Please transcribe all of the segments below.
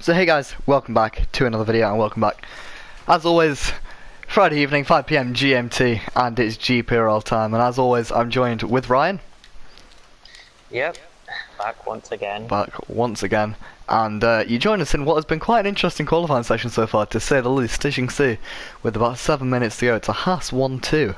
So hey guys, welcome back to another video and welcome back. As always, Friday evening, 5 PM GMT, and it's Gprl time, and as always I'm joined with Ryan. Yep, back once again. And you join us in what has been quite an interesting qualifying session so far, to say the least. As you can see, with about 7 minutes to go, it's a Haas 1-2.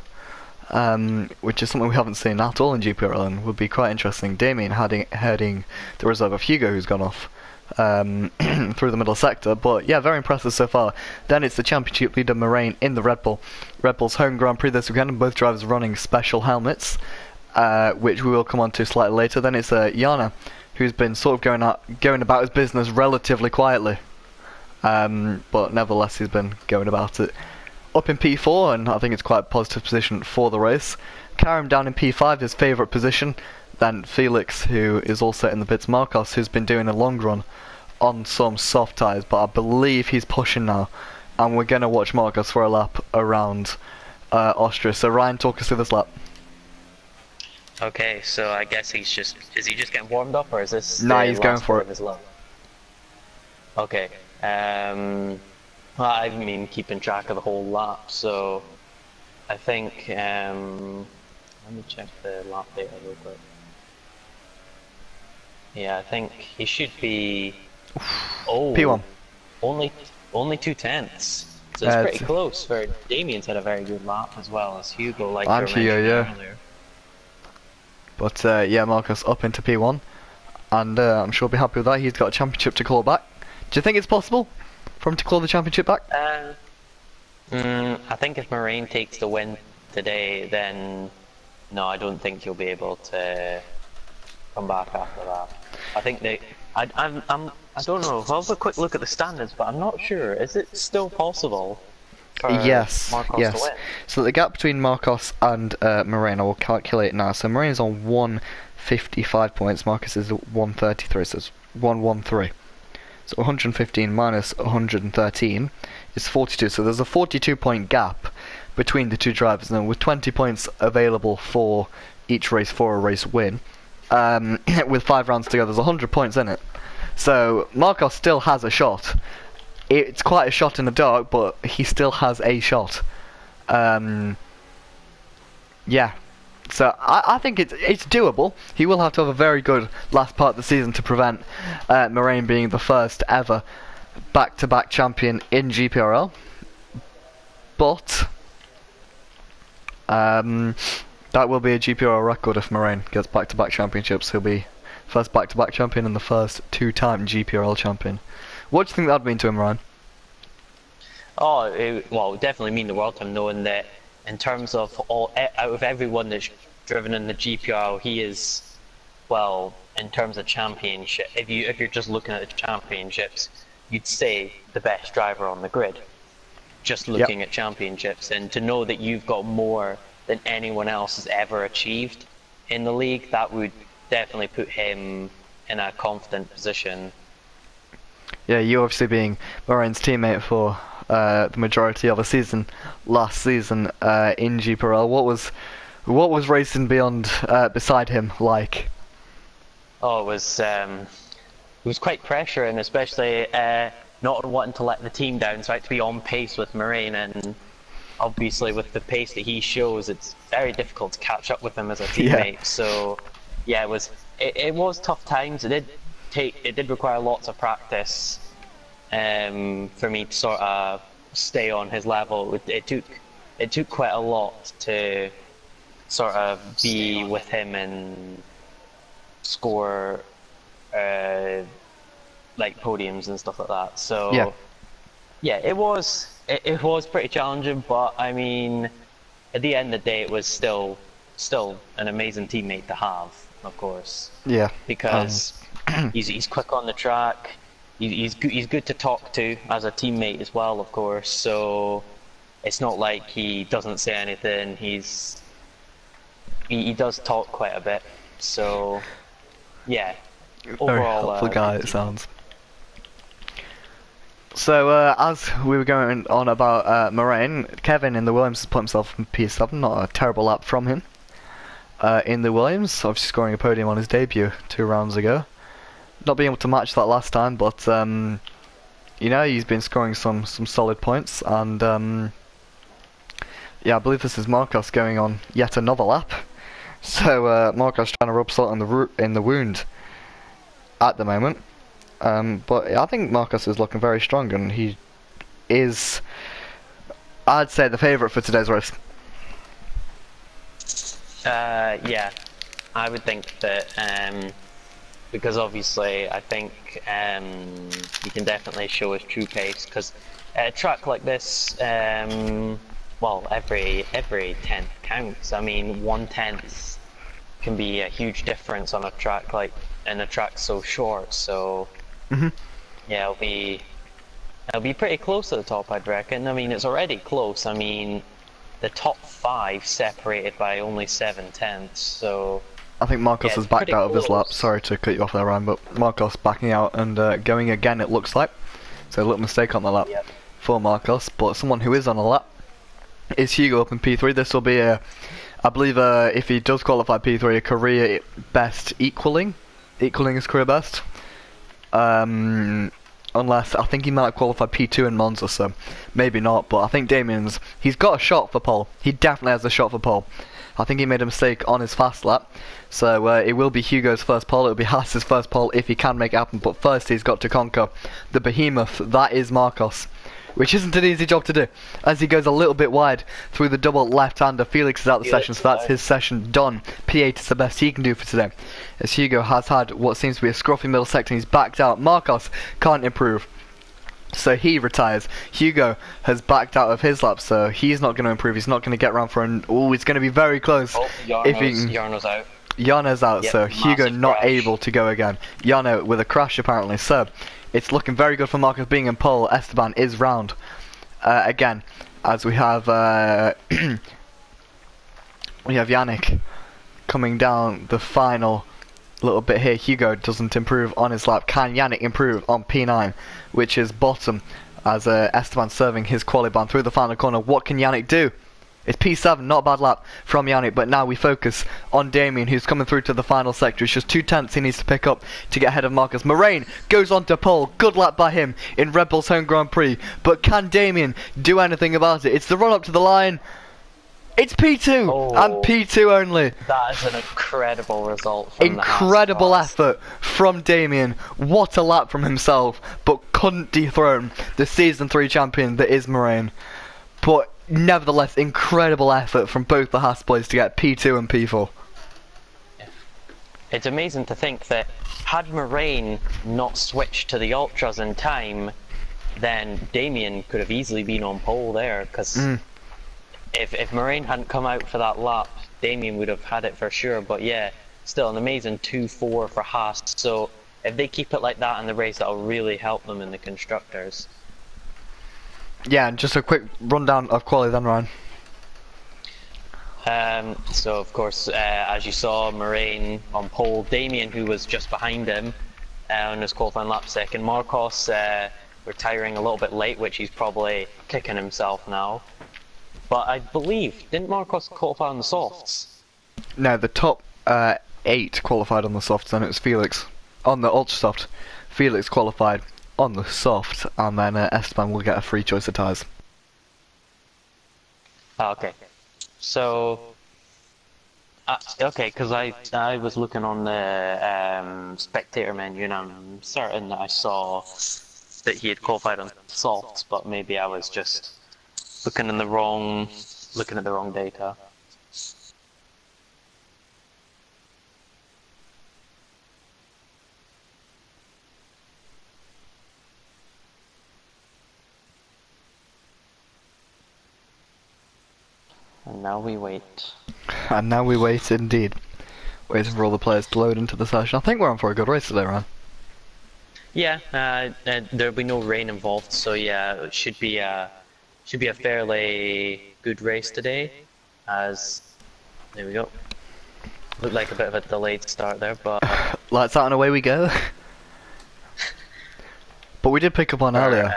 Which is something we haven't seen at all in Gprl and would be quite interesting. Damien heading the reserve of Hugo, who's gone off through the middle sector, but yeah, very impressive so far. Then it's the championship leader Moraine in the Red Bull. Red Bull's home Grand Prix this weekend, and both drivers running special helmets, which we will come on to slightly later. Then it's Jana, who's been sort of going about his business relatively quietly, but nevertheless he's been going about it. Up in P4, and I think it's quite a positive position for the race. Karim down in P5, his favourite position. Then Felix, who is also in the pits. Marcos, who's been doing a long run on some soft tyres, but I believe he's pushing now. And we're going to watch Marcos for a lap around Austria. So Ryan, talk us through this lap. Okay, so I guess is he just getting warmed up, or is this Nah, he's going for it. His lap? Okay, well, I haven't been keeping track of the whole lap, so I think, let me check the lap data real quick. Yeah, I think he should be, P1. Only 2/10. So it's pretty close. Damien's had a very good lap as well as Hugo, like you were mentioning earlier. But yeah, Marcos up into P1, and I'm sure he'll be happy with that. He's got a championship to claw back. Do you think it's possible for him to claw the championship back? I think if Moraine takes the win today, then no, I don't think he'll be able to come back after that. I think I don't know. I'll have a quick look at the standards, but I'm not sure. Is it still possible for Marcos to win? So the gap between Marcos and Moraine, I will calculate now. So Moraine's on 155 points, Marcos is 133, so it's 113. So 115 minus 113 is 42, so there's a 42 point gap between the two drivers. Now with 20 points available for each race for a race win, with 5 rounds to go, there's 100 points in it. So Marcos still has a shot. It's quite a shot in the dark, but he still has a shot. Yeah. So I think it's doable. He will have to have a very good last part of the season to prevent Moraine being the first ever back-to-back champion in Gprl. But that will be a Gprl record if Moraine gets back-to-back championships. He'll be first back-to-back champion and the first 2-time Gprl champion. What do you think that'd mean to him, Ryan? Oh, it would definitely mean the world to him, knowing that in terms of out of everyone that's driven in the GPR, he is, well, in terms of championship, if you're just looking at the championships, you'd say the best driver on the grid. Just looking at championships, and to know that you've got more than anyone else has ever achieved in the league, that would definitely put him in a confident position. Yeah, you obviously being Moraine's teammate for the majority of a season last season in Gprl. What was racing beside him like? Oh, it was quite pressuring, especially not wanting to let the team down. So I had to be on pace with Moraine, and obviously with the pace that he shows, it's very difficult to catch up with him as a teammate. Yeah. So yeah, it was tough times. It did require lots of practice for me to sort of stay on his level. It took quite a lot to sort of be with him and score like podiums and stuff like that. So yeah, it was pretty challenging, but I mean, at the end of the day, it was still an amazing teammate to have, of course. Yeah. Because he's quick on the track. He's good to talk to as a teammate as well, of course. So it's not like he doesn't say anything. He does talk quite a bit. So yeah, overall, very helpful guy it sounds. So as we were going on about Moraine, Kevin in the Williams has put himself in P7. Not a terrible lap from him in the Williams, obviously scoring a podium on his debut 2 rounds ago. Not being able to match that last time, but you know, he's been scoring some solid points, and yeah, I believe this is Marcos going on yet another lap. So Marcos trying to rub salt in the wound at the moment. But I think Marcos is looking very strong, and he is, I'd say, the favourite for today's race. Yeah, I would think that, because obviously I think he can definitely show his true pace, because at a track like this, well, every tenth counts. I mean, 1/10 can be a huge difference on a track in a track so short, so yeah, it'll be pretty close to the top, I'd reckon. I mean, it's already close. I mean, the top 5 separated by only 7/10, so I think Marcos yeah, has backed out of his lap. close. Sorry to cut you off there, Ryan, but Marcos backing out and going again, it looks like. So a little mistake on the lap for Marcos, but someone who is on a lap is Hugo up in P3. This will be I believe if he does qualify P3, a career best equaling his career best. Unless, I think he might have qualified P2 in Monza, so maybe not, but I think he's got a shot for pole. He definitely has a shot for pole. I think he made a mistake on his fast lap, so it will be Hugo's first pole, it will be Haas's first pole if he can make it happen, but first he's got to conquer the behemoth that is Marcos, which isn't an easy job to do, as he goes a little bit wide through the double left-hander. Felix is out the session, so that's his session done. P8 is the best he can do for today, as Hugo has had what seems to be a scruffy middle section. He's backed out. Marcos can't improve, so he retires. Hugo has backed out of his lap, so he's not going to improve. He's not going to get around for an... Oh, it's going to be very close. Oh, Jarno's out. Jarno's out, yep, so Hugo not crash. able to go again. Jarno with a crash apparently, so it's looking very good for Marcos being in pole. Esteban is round again, as we have Yannick coming down the final little bit here. Hugo doesn't improve on his lap. Can Yannick improve on P9, which is bottom, as Esteban serving his qualibahn through the final corner? What can Yannick do? It's P7, not a bad lap from Yannick, but now we focus on Damien, who's coming through to the final sector. It's just 2/10 he needs to pick up to get ahead of Marcus. Moraine goes on to pole. Good lap by him in Red Bull's home Grand Prix, but can Damien do anything about it? It's the run up to the line. It's P2 and P2 only. That is an incredible result from incredible the effort from Damien. What a lap from himself, but couldn't dethrone the Season 3 champion that is Moraine. But nevertheless, incredible effort from both the Haas boys to get P2 and P4. It's amazing to think that had Moraine not switched to the Ultras in time, then Damien could have easily been on pole there, because if Moraine hadn't come out for that lap, Damien would have had it for sure. But yeah, still an amazing 2-4 for Haas, so if they keep it like that in the race, that'll really help them in the Constructors. Yeah, and just a quick rundown of quality then, Ryan. So of course, as you saw, Moraine on pole, Damien, who was just behind him on his qualifying lap second, Marcos retiring a little bit late, which he's probably kicking himself now. But I believe, didn't Marcos qualify on the softs? No, the top 8 qualified on the softs, and it was Felix on the ultra soft. Felix qualified on the soft, and then Esteban will get a free choice of tyres. Oh, okay. So, okay, because I was looking on the spectator menu, and I'm certain that I saw that he had qualified on softs, but maybe I was just looking at the wrong data. And now we wait. And now we wait indeed. Waiting for all the players to load into the session. I think we're on for a good race today, Ryan. Yeah, there'll be no rain involved, so yeah, it should be a fairly good race today. As there we go. Looked like a bit of a delayed start there, but Lights out and away we go. But we did pick up on earlier.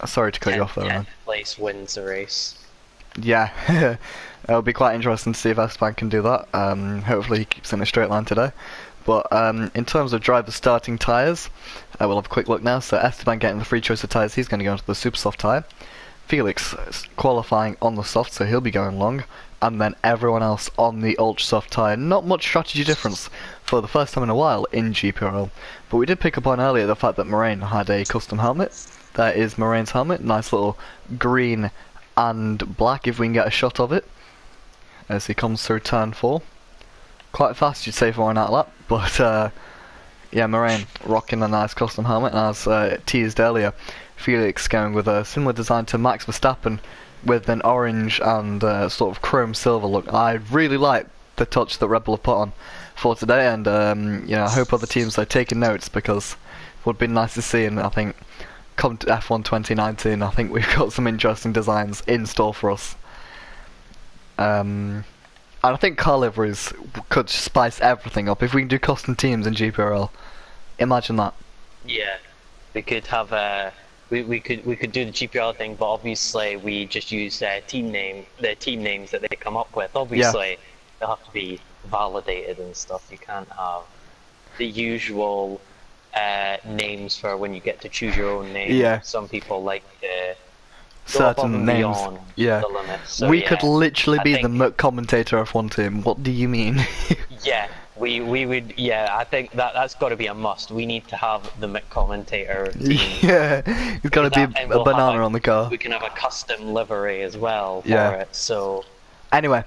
Sorry to cut you off there, Ryan. 10th place wins the race. Yeah, it'll be quite interesting to see if Esteban can do that. Hopefully he keeps in a straight line today. But in terms of driver starting tyres, we'll have a quick look now. So Esteban getting the free choice of tyres, he's going to go into the super soft tyre. Felix qualifying on the soft, so he'll be going long. And then everyone else on the ultra soft tyre. Not much strategy difference for the first time in a while in Gprl. But we did pick up on earlier the fact that Moraine had a custom helmet. There is Moraine's helmet, nice little green and black if we can get a shot of it. As he comes through turn 4. Quite fast you'd say for an outlap, but yeah, Moraine rocking a nice custom helmet, and as teased earlier, Felix going with a similar design to Max Verstappen, with an orange and sort of chrome silver look. I really like the touch that Red Bull have put on for today, and you know, I hope other teams are taking notes, because it would be nice to see. And I think come to F1 2019, I think we've got some interesting designs in store for us. And I think car liveries could spice everything up if we can do custom teams in Gprl. Imagine that. Yeah, we could have we could do the GPL thing, but obviously we just use the team names that they come up with. Obviously, they'll have to be validated and stuff. You can't have the usual names for when you get to choose your own name. Yeah. Some people like Certain names. Yeah. The limit. So, we yeah, could literally be the think, MUT commentator of one team. What do you mean? Yeah. We would, yeah, I think that's got to be a must. We need to have the MUT commentator team. Yeah, it's got to be a banana on the car. We can have a custom livery as well for it, so... Anyway,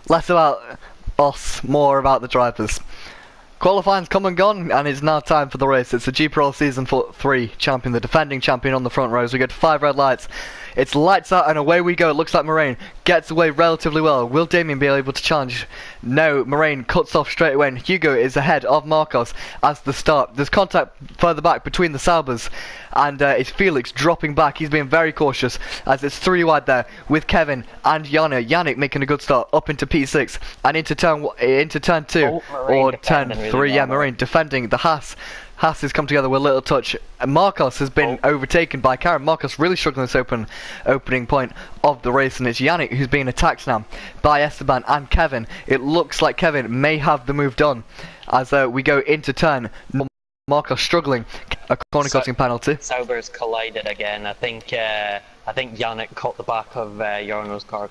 less about us, more about the drivers. Qualifying's come and gone, and it's now time for the race. It's the Gprl Season 3 champion, the defending champion on the front rows. We get 5 red lights. It's lights out and away we go. It looks like Moraine gets away relatively well. Will Damien be able to challenge? No, Moraine cuts off straight away, and Hugo is ahead of Marcos as the start. There's contact further back between the Saubers, and it's Felix dropping back. He's being very cautious as it's 3 wide there with Kevin and Yana. Yannick making a good start up into P6 and into turn 2 or turn 3. Really yeah, Moraine defending the Haas. Haas has come together with a little touch. Marcos has been overtaken by Karen. Marcos really struggling this opening point of the race, and it's Yannick who's being attacked now by Esteban and Kevin. It looks like Kevin may have the move done as we go into turn. Marcos struggling. A corner cutting penalty. Saubers collided again. I think Yannick caught the back of Jarno's car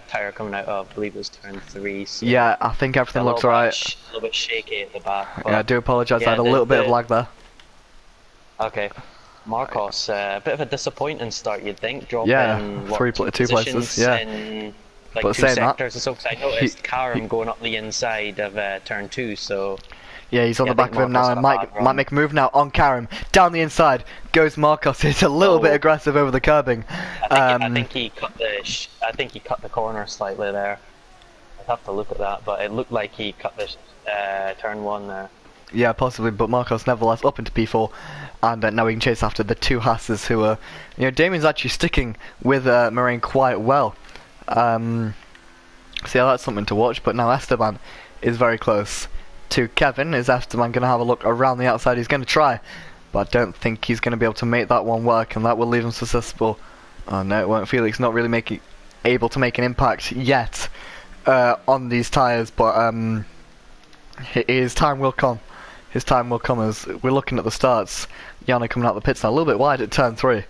tyre coming out of, I believe it was turn 3. So yeah, I think everything looks alright. A little bit shaky at the back. Yeah, I do apologise. I had a little bit of lag there. Okay. Marcos, a bit of a disappointing start, you'd think. Dropping two places. Yeah. In, like, but 2 sectors or so. Because I noticed Karen going up the inside of turn 2. So. Yeah, he's on the back of him now, and might make a move now on Karim. Down the inside goes Marcos. It's a little bit aggressive over the curbing. I think he cut the corner slightly there. I'd have to look at that, but it looked like he cut the turn 1 there. Yeah, possibly, but Marcos nevertheless up into P4, and now we can chase after the 2 Hasses who are... You know, Damien's actually sticking with Moraine quite well. So yeah, that's something to watch, but now Esteban is very close to Kevin. Is Esteban going to have a look around the outside? He's going to try, but I don't think he's going to be able to make that one work, and that will leave him susceptible. Oh no, it won't. Felix not really able to make an impact yet on these tyres, but his time will come. His time will come as we're looking at the starts. Yana coming out the pits now, a little bit wide at turn 3,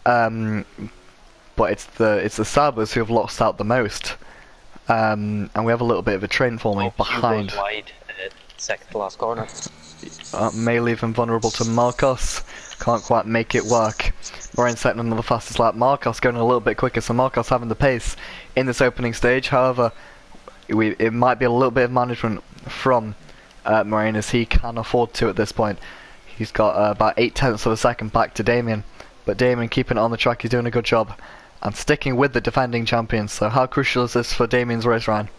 but it's the Saubers who have lost out the most, and we have a little bit of a train forming behind. Wide. Second to last corner. May leave him vulnerable to Marcos. Can't quite make it work. Moraine setting another fastest lap. Marcos going a little bit quicker, so Marcos having the pace in this opening stage. However, it might be a little bit of management from Moraine, as he can afford to at this point. He's got about 8/10 of a second back to Damien, but Damien keeping it on the track. He's doing a good job and sticking with the defending champions. So how crucial is this for Damien's race, Ryan?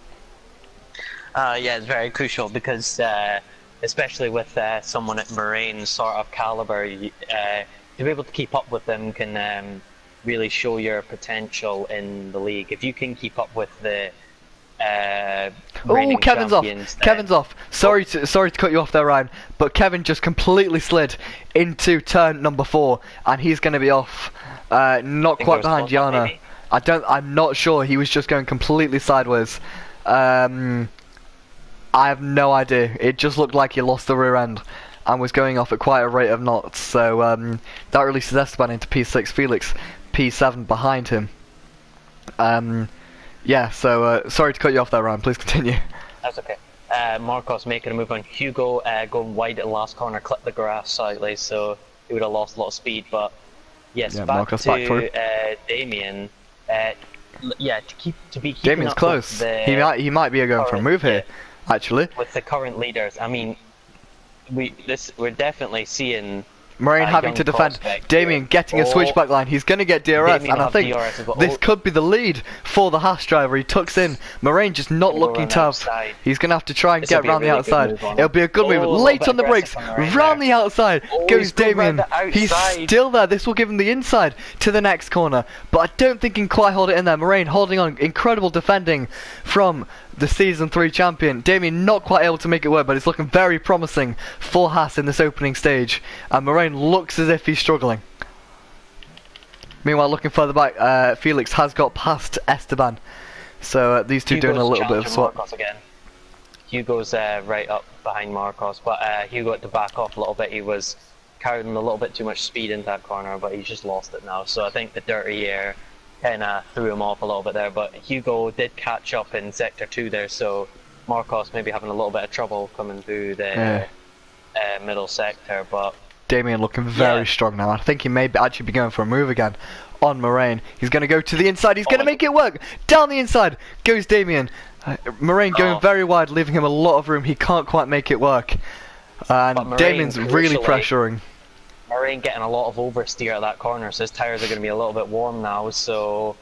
Yeah, it's very crucial because, especially with someone at Moraine's sort of caliber, to be able to keep up with them can really show your potential in the league. If you can keep up with the Kevin's off. Kevin's off. Sorry to cut you off there, Ryan, but Kevin just completely slid into turn number 4, and he's going to be off. Not quite behind Yana. I'm not sure. He was just going completely sideways. I have no idea. It just looked like he lost the rear end and was going off at quite a rate of knots. So that releases Esteban into P6, Felix P7 behind him. Yeah, so sorry to cut you off there, Ryan. Please continue. That's okay. Marcos making a move on Hugo, going wide at the last corner, clipped the grass slightly, so he would have lost a lot of speed. But yes, yeah, back Marcos to Damien. Yeah, to be keeping Damien's up close. With He might be going for a move here, actually. With the current leaders, I mean, we're definitely seeing Moraine having to defend. Damien getting a switchback line. He's going to get DRS, and I think this could be the lead for the Haas driver. He tucks in. Moraine just not looking tough. He's going to have to try and get round the outside. It'll be a good move. Late on the brakes. Round the outside goes Damien. He's still there. This will give him the inside to the next corner. But I don't think he can quite hold it in there. Moraine holding on. Incredible defending from the Season 3 champion. Damien not quite able to make it work, but it's looking very promising for Haas in this opening stage. And Moraine looks as if he's struggling. Meanwhile, looking further back, Felix has got past Esteban. So these two doing a little bit of swap. Again. Hugo's right up behind Marcos, but Hugo had to back off a little bit. He was carrying a little bit too much speed into that corner, but he's just lost it now. So I think the dirty air kind of threw him off a little bit there, but Hugo did catch up in sector 2 there, so Marcos maybe having a little bit of trouble coming through the middle sector. But Damien looking very strong now. I think he may actually be going for a move again on Moraine. He's going to go to the inside. He's going to make it work. Down the inside goes Damien. Moraine going very wide, leaving him a lot of room. He can't quite make it work. And Damien's really pressuring. Moraine getting a lot of oversteer at that corner, so his tyres are going to be a little bit warm now, so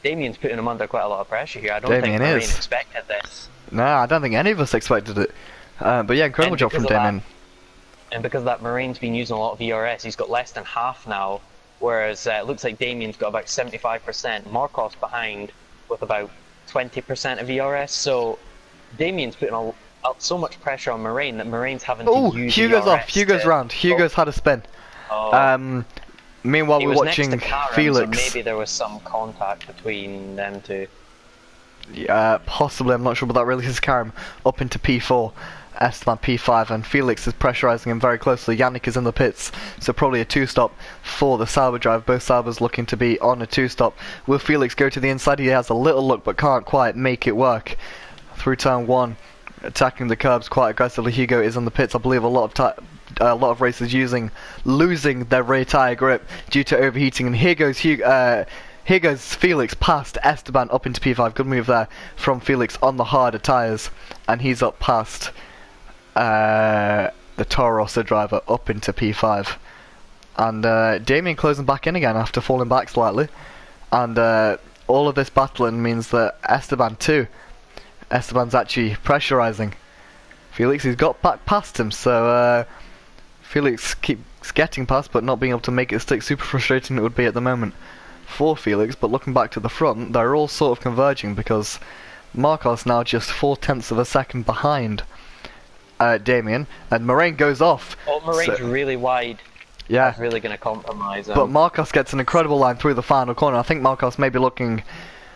Damien's putting him under quite a lot of pressure here. I don't think Moraine expected this. No, I don't think any of us expected it. But yeah, incredible job from Damien. And because of that, Moraine's been using a lot of ERS. He's got less than half now, whereas it looks like Damien's got about 75%. Marcos behind with about 20% of ERS, so Damien's putting so much pressure on Moraine that Moraine's having to use Hugo's ERS off. Hugo's round. Hugo's had a spin. Meanwhile, we're watching Felix. So maybe there was some contact between them two. Yeah, possibly. I'm not sure, but that releases Karim up into P4. Esteban P5, and Felix is pressurising him very closely. Yannick is in the pits, so probably a 2-stop for the Sauber drive. Both Saubers looking to be on a 2-stop. Will Felix go to the inside? He has a little look, but can't quite make it work. Through turn 1, attacking the curbs quite aggressively. Hugo is on the pits. I believe a lot of racers losing their rear tyre grip due to overheating, and here goes Felix past Esteban up into P5. Good move there from Felix on the harder tyres, and he's up past the Toro Rosso driver up into P5. And Damien closing back in again after falling back slightly. And all of this battling means that Esteban's actually pressurising Felix. He's got back past him, so Felix keeps getting past but not being able to make it stick. Super frustrating it would be at the moment for Felix, but looking back to the front, they're all sort of converging because Marcos now just 0.4 of a second behind Damien, and Moraine goes off. Oh, Moraine's really wide. Yeah. That's really going to compromise him. But Marcos gets an incredible line through the final corner. I think Marcos may be looking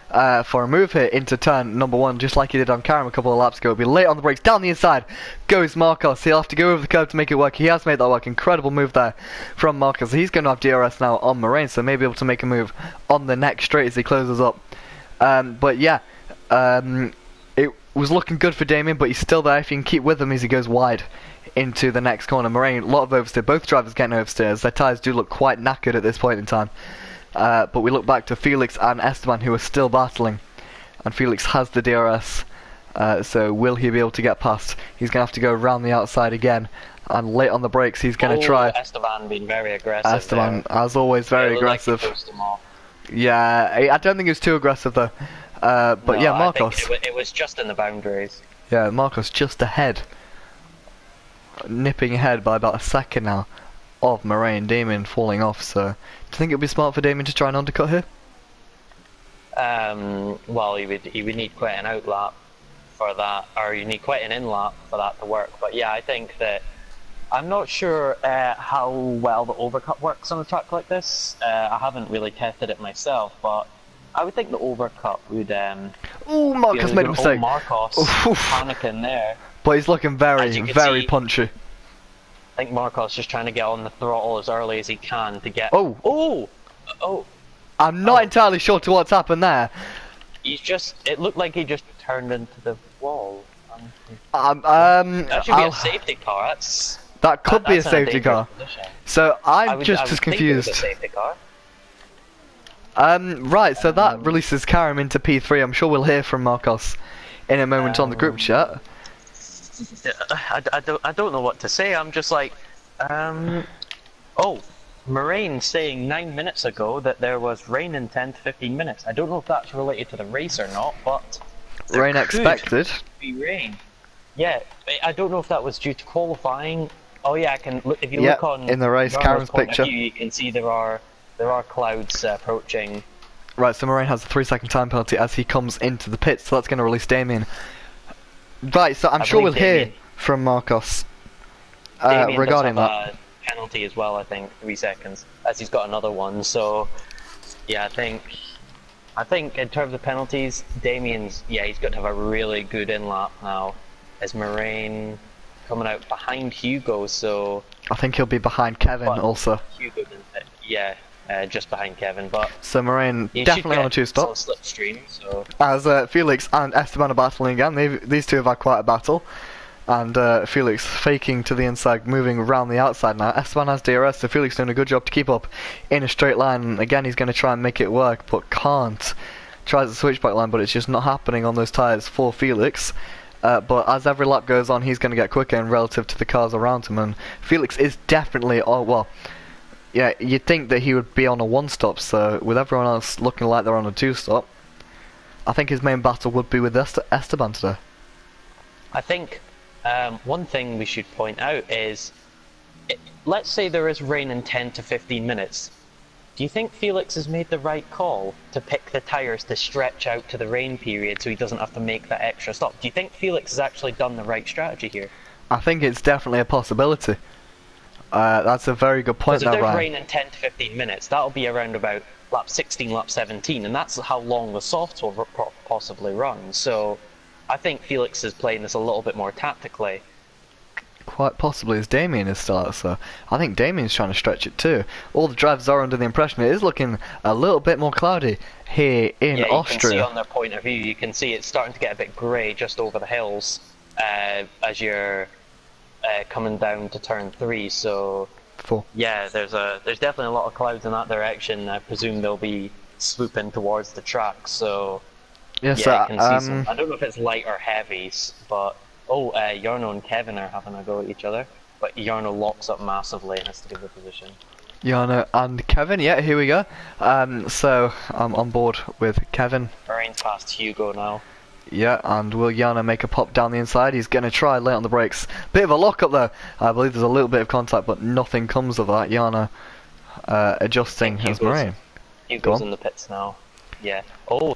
for a move here into turn number 1, just like he did on Karim a couple of laps ago. He'll be late on the brakes. Down the inside goes Marcos. He'll have to go over the curb to make it work. He has made that work. Incredible move there from Marcos. He's going to have DRS now on Moraine, so maybe able to make a move on the next straight as he closes up. But yeah, it was looking good for Damien, but he's still there if you can keep with him as he goes wide into the next corner. Moraine, a lot of oversteer. Both drivers getting oversteers. Their tyres do look quite knackered at this point in time. But we look back to Felix and Esteban, who are still battling. And Felix has the DRS. So will he be able to get past? He's going to have to go around the outside again. And late on the brakes, he's going to try. Esteban being very aggressive. Esteban, as always, very aggressive. Like yeah, I don't think it was too aggressive though. But no, yeah, Marcos. I think it was just in the boundaries. Yeah, Marcos just ahead. Nipping ahead by about a second now of Moraine. Damien falling off, so do you think it would be smart for Damien to try and undercut here? Well, he would need quite an out lap for that, or you need quite an in lap for that to work. But yeah, I think that I'm not sure how well the overcut works on a track like this. I haven't really tested it myself, but I would think the overcut would. Oh, Marcos made a mistake. Marcos panicking there. but he's looking As you can very see, punchy. I think Marcos just trying to get on the throttle as early as he can to get. Oh, Oh! I'm not entirely sure to what's happened there. He's just. It looked like he just turned into the wall. That That should be a safety car. That could be a that's in safety dangerous car. position. So I I'm would- just I as would think it was confused. a safety car. Right, so that releases Karim into P3. I'm sure we'll hear from Marcos in a moment on the group chat. I don't know what to say. I'm just like, oh, Moraine saying 9 minutes ago that there was rain in 10 to 15 minutes. I don't know if that's related to the race or not, but there Rain could expected. be rain. Yeah, I don't know if that was due to qualifying. Oh yeah, I can look if you look on in the race, Yarno's Karim's point of picture. view, you can see there are clouds approaching. Right, so Moraine has a 3-second time penalty as he comes into the pits, so that's going to release Damien. Right, so I'm sure we'll hear from Marcos regarding that. A penalty as well, I think, 3 seconds, as he's got another one. So, yeah, I think in terms of penalties, Damien's he's going to have a really good in lap now, as Moraine coming out behind Hugo. So I think he'll be behind Kevin also. Hugo didn't, just behind Kevin, but so Moraine he definitely on a 2-stop. Slipstream, so As Felix and Esteban are battling again. These two have had quite a battle. And Felix faking to the inside, moving around the outside now. Esteban has DRS, so Felix doing a good job to keep up in a straight line. And again, he's going to try and make it work, but can't. Tries the switchback line, but it's just not happening on those tyres for Felix. But as every lap goes on, he's going to get quicker and relative to the cars around him. And Felix is definitely, yeah, you'd think that he would be on a 1-stop, so with everyone else looking like they're on a 2-stop, I think his main battle would be with Esteban today. I think one thing we should point out is, let's say there is rain in 10 to 15 minutes. Do you think Felix has made the right call to pick the tyres to stretch out to the rain period so he doesn't have to make that extra stop? Do you think Felix has actually done the right strategy here? I think it's definitely a possibility. That's a very good point there, Ryan. If there's Ryan. rain in 10 to 15 minutes, that'll be around about lap 16, lap 17, and that's how long the softs will possibly run. So I think Felix is playing this a little bit more tactically. Quite possibly, as Damien is still out, so I think Damien's trying to stretch it too. All the drivers are under the impression it is looking a little bit more cloudy here in Austria. You can see on their point of view, you can see it's starting to get a bit grey just over the hills as you're coming down to turn 3. So yeah, there's definitely a lot of clouds in that direction. I presume they'll be swooping towards the track. So yes, I can see some. I don't know if it's light or heavies, but Jarno and Kevin are having a go at each other, but Jarno locks up massively and has to give the position. Jarno and Kevin, yeah, here we go. So I'm on board with Kevin. Maraine's past Hugo now. Yeah, and will Jarno make a pop down the inside? He's going to try late on the brakes. Bit of a lock-up though. I believe there's a little bit of contact, but nothing comes of that. Jarno adjusting his Moraine. Hugo's in the pits now. Yeah.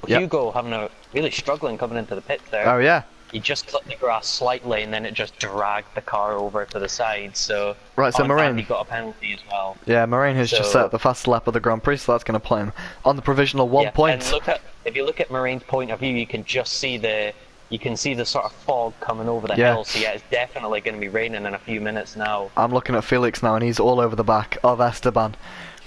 Hugo having a really struggling coming into the pits there. Oh yeah. He just clipped the grass slightly and then it just dragged the car over to the side. So right, so Moraine, he got a penalty as well. Yeah, Moraine has just set up the fastest lap of the Grand Prix, so that's going to play him on the provisional 1 point. And if you look at Moraine's point of view, you can just see the sort of fog coming over the hill. So yeah, it's definitely going to be raining in a few minutes now. I'm looking at Felix now, and he's all over the back of Esteban.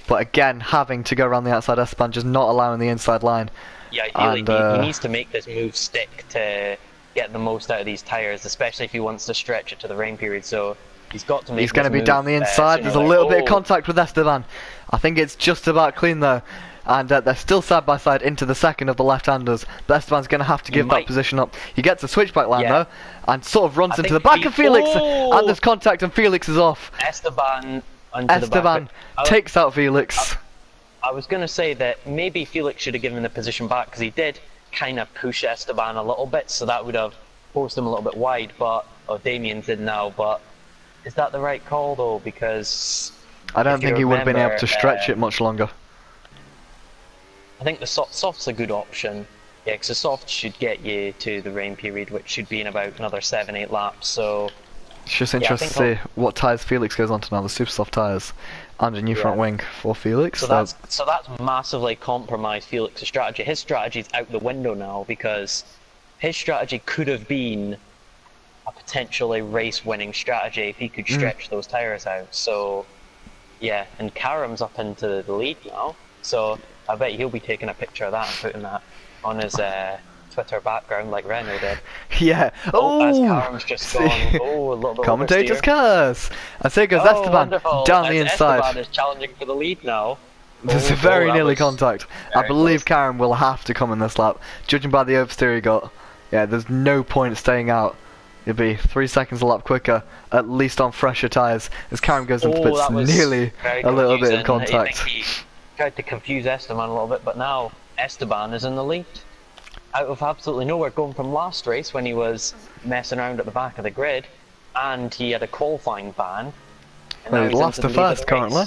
But again, having to go around the outside Esteban, just not allowing the inside line. Yeah, ideally he needs to make this move stick to get the most out of these tyres, especially if he wants to stretch it to the rain period. So he's got to make. He's going to be down the inside. There's a little bit of contact with Esteban. I think it's just about clean though, and they're still side by side into the second of the left-handers. But Esteban's going to have to give that position up. He gets a switchback line though, and sort of runs into the back of Felix, and there's contact, and Felix is off. Esteban takes out Felix. I was going to say that maybe Felix should have given the position back, because he did kind of push Esteban a little bit, so that would have forced him a little bit wide, but Damien did now. But is that the right call though? Because I don't think he would have been able to stretch it much longer. I think the soft's a good option. Yeah, because the soft should get you to the rain period, which should be in about another 7-8 laps. So it's just interesting to see what tyres Felix goes on to now. The super soft tyres and a new front wing for Felix. So that's massively compromised Felix's strategy. His strategy's out the window now, because his strategy could have been a potentially race-winning strategy if he could stretch those tyres out. So, yeah, and Karam's up into the lead now, so I bet he'll be taking a picture of that and putting that on his Twitter background like Renault did. Yeah. As Oh, Karam's just gone, a little bit commentator's oversteer. curse. I say goes Oh, Esteban wonderful. down the As inside. Esteban is challenging for the lead now. There's Oh, very that nearly was contact. I very believe close. Karam will have to come in this lap. Judging by the oversteer he got, yeah, there's no point staying out. It'll be 3 seconds a lap quicker, at least on fresher tyres, as Karam goes into pits That was nearly very a little bit of confusing. I contact. think he tried to confuse Esteban a little bit, but now Esteban is in the lead. Out of absolutely nowhere, going from last race when he was messing around at the back of the grid, and he had a qualifying ban. And Well, now he's he's last into to the lead of first the race. currently,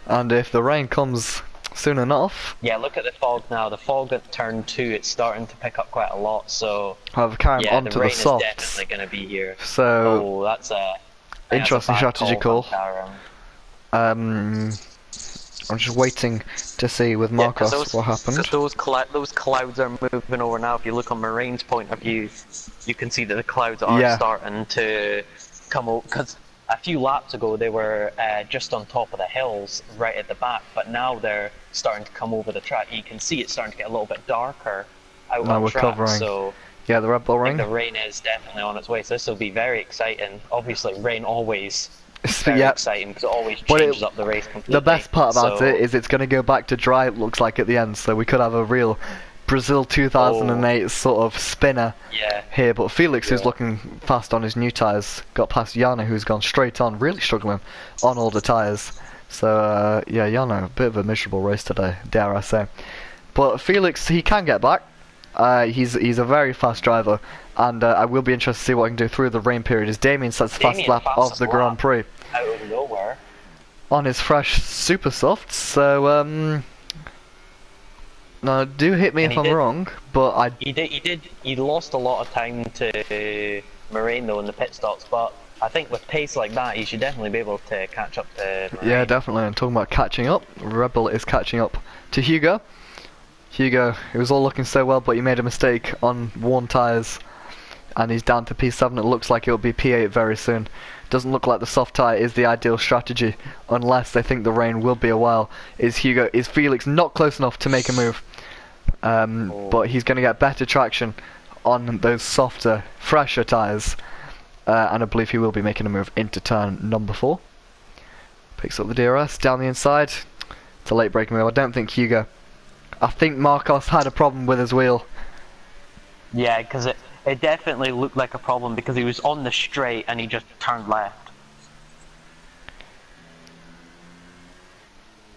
and if the rain comes soon enough, Yeah, look at the fog now. The fog at turn 2, it's starting to pick up quite a lot, so I'll have Karam yeah, onto the the rain is softs. definitely going to be here. So, Oh, that's a interesting bad strategy call. from Karam. I'm just waiting to see with Marcos what happened. Because those clouds are moving over now. If you look on Maraine's point of view, you can see that the clouds are starting to come over. Because a few laps ago they were just on top of the hills, right at the back, but now they're starting to come over the track. You can see it's starting to get a little bit darker out Now on we're track. covering. So Yeah, the Red Bull I think ring. the rain is definitely on its way. So this will be very exciting. Obviously, rain always very Yeah. exciting because it always But changes up the race completely. The best part about So- it is it's going to go back to dry, it looks like, at the end, so we could have a real Brazil 2008 sort of spinner Yeah. here. But Felix, who's Yeah. looking fast on his new tyres, got past Jana, who's gone straight on, really struggling on older tyres. So, yeah, Jana, a bit of a miserable race today, dare I say. But Felix, he can get back. He's a very fast driver, and I will be interested to see what he can do through the rain period, as Damien sets the fastest Damien lap of fastest the Grand lap. Prix Out of nowhere. on his fresh super softs. So now do hit me And if he I'm did- wrong, but He lost a lot of time to Moraine though in the pit stops, but I think with pace like that, he should definitely be able to catch up to Moraine. yeah, definitely. I'm talking about catching up. Red Bull is catching up to Hugo. Hugo, it was all looking so well, but he made a mistake on worn tyres, and he's down to P7. It looks like it'll be P8 very soon. Doesn't look like the soft tyre is the ideal strategy, unless they think the rain will be a while. Is Felix not close enough to make a move? But he's going to get better traction on those softer, fresher tyres, and I believe he will be making a move into turn number 4. Picks up the DRS down the inside. It's a late braking move. I don't think Hugo. I think Marcos had a problem with his wheel. Yeah, because it definitely looked like a problem because he was on the straight and he just turned left.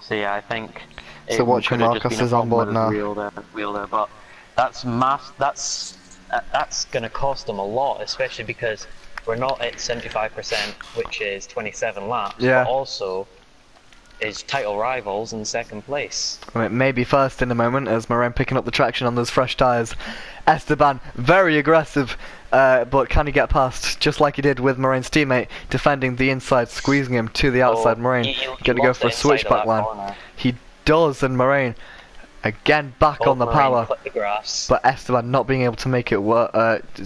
So yeah, I think. So watching Marcos is on board now. Wheel there, but that's going to cost him a lot, especially because we're not at 75%, which is 27 laps. Yeah. But also, is title rivals in second place. I mean, maybe first in a moment as Moraine picking up the traction on those fresh tyres. Esteban, very aggressive, but can he get past, just like he did with Moraine's teammate, defending the inside, squeezing him to the outside. Moraine going to go for a switchback line. He does, and Moraine again back on the power. Clipped the grass. But Esteban not being able to make it work.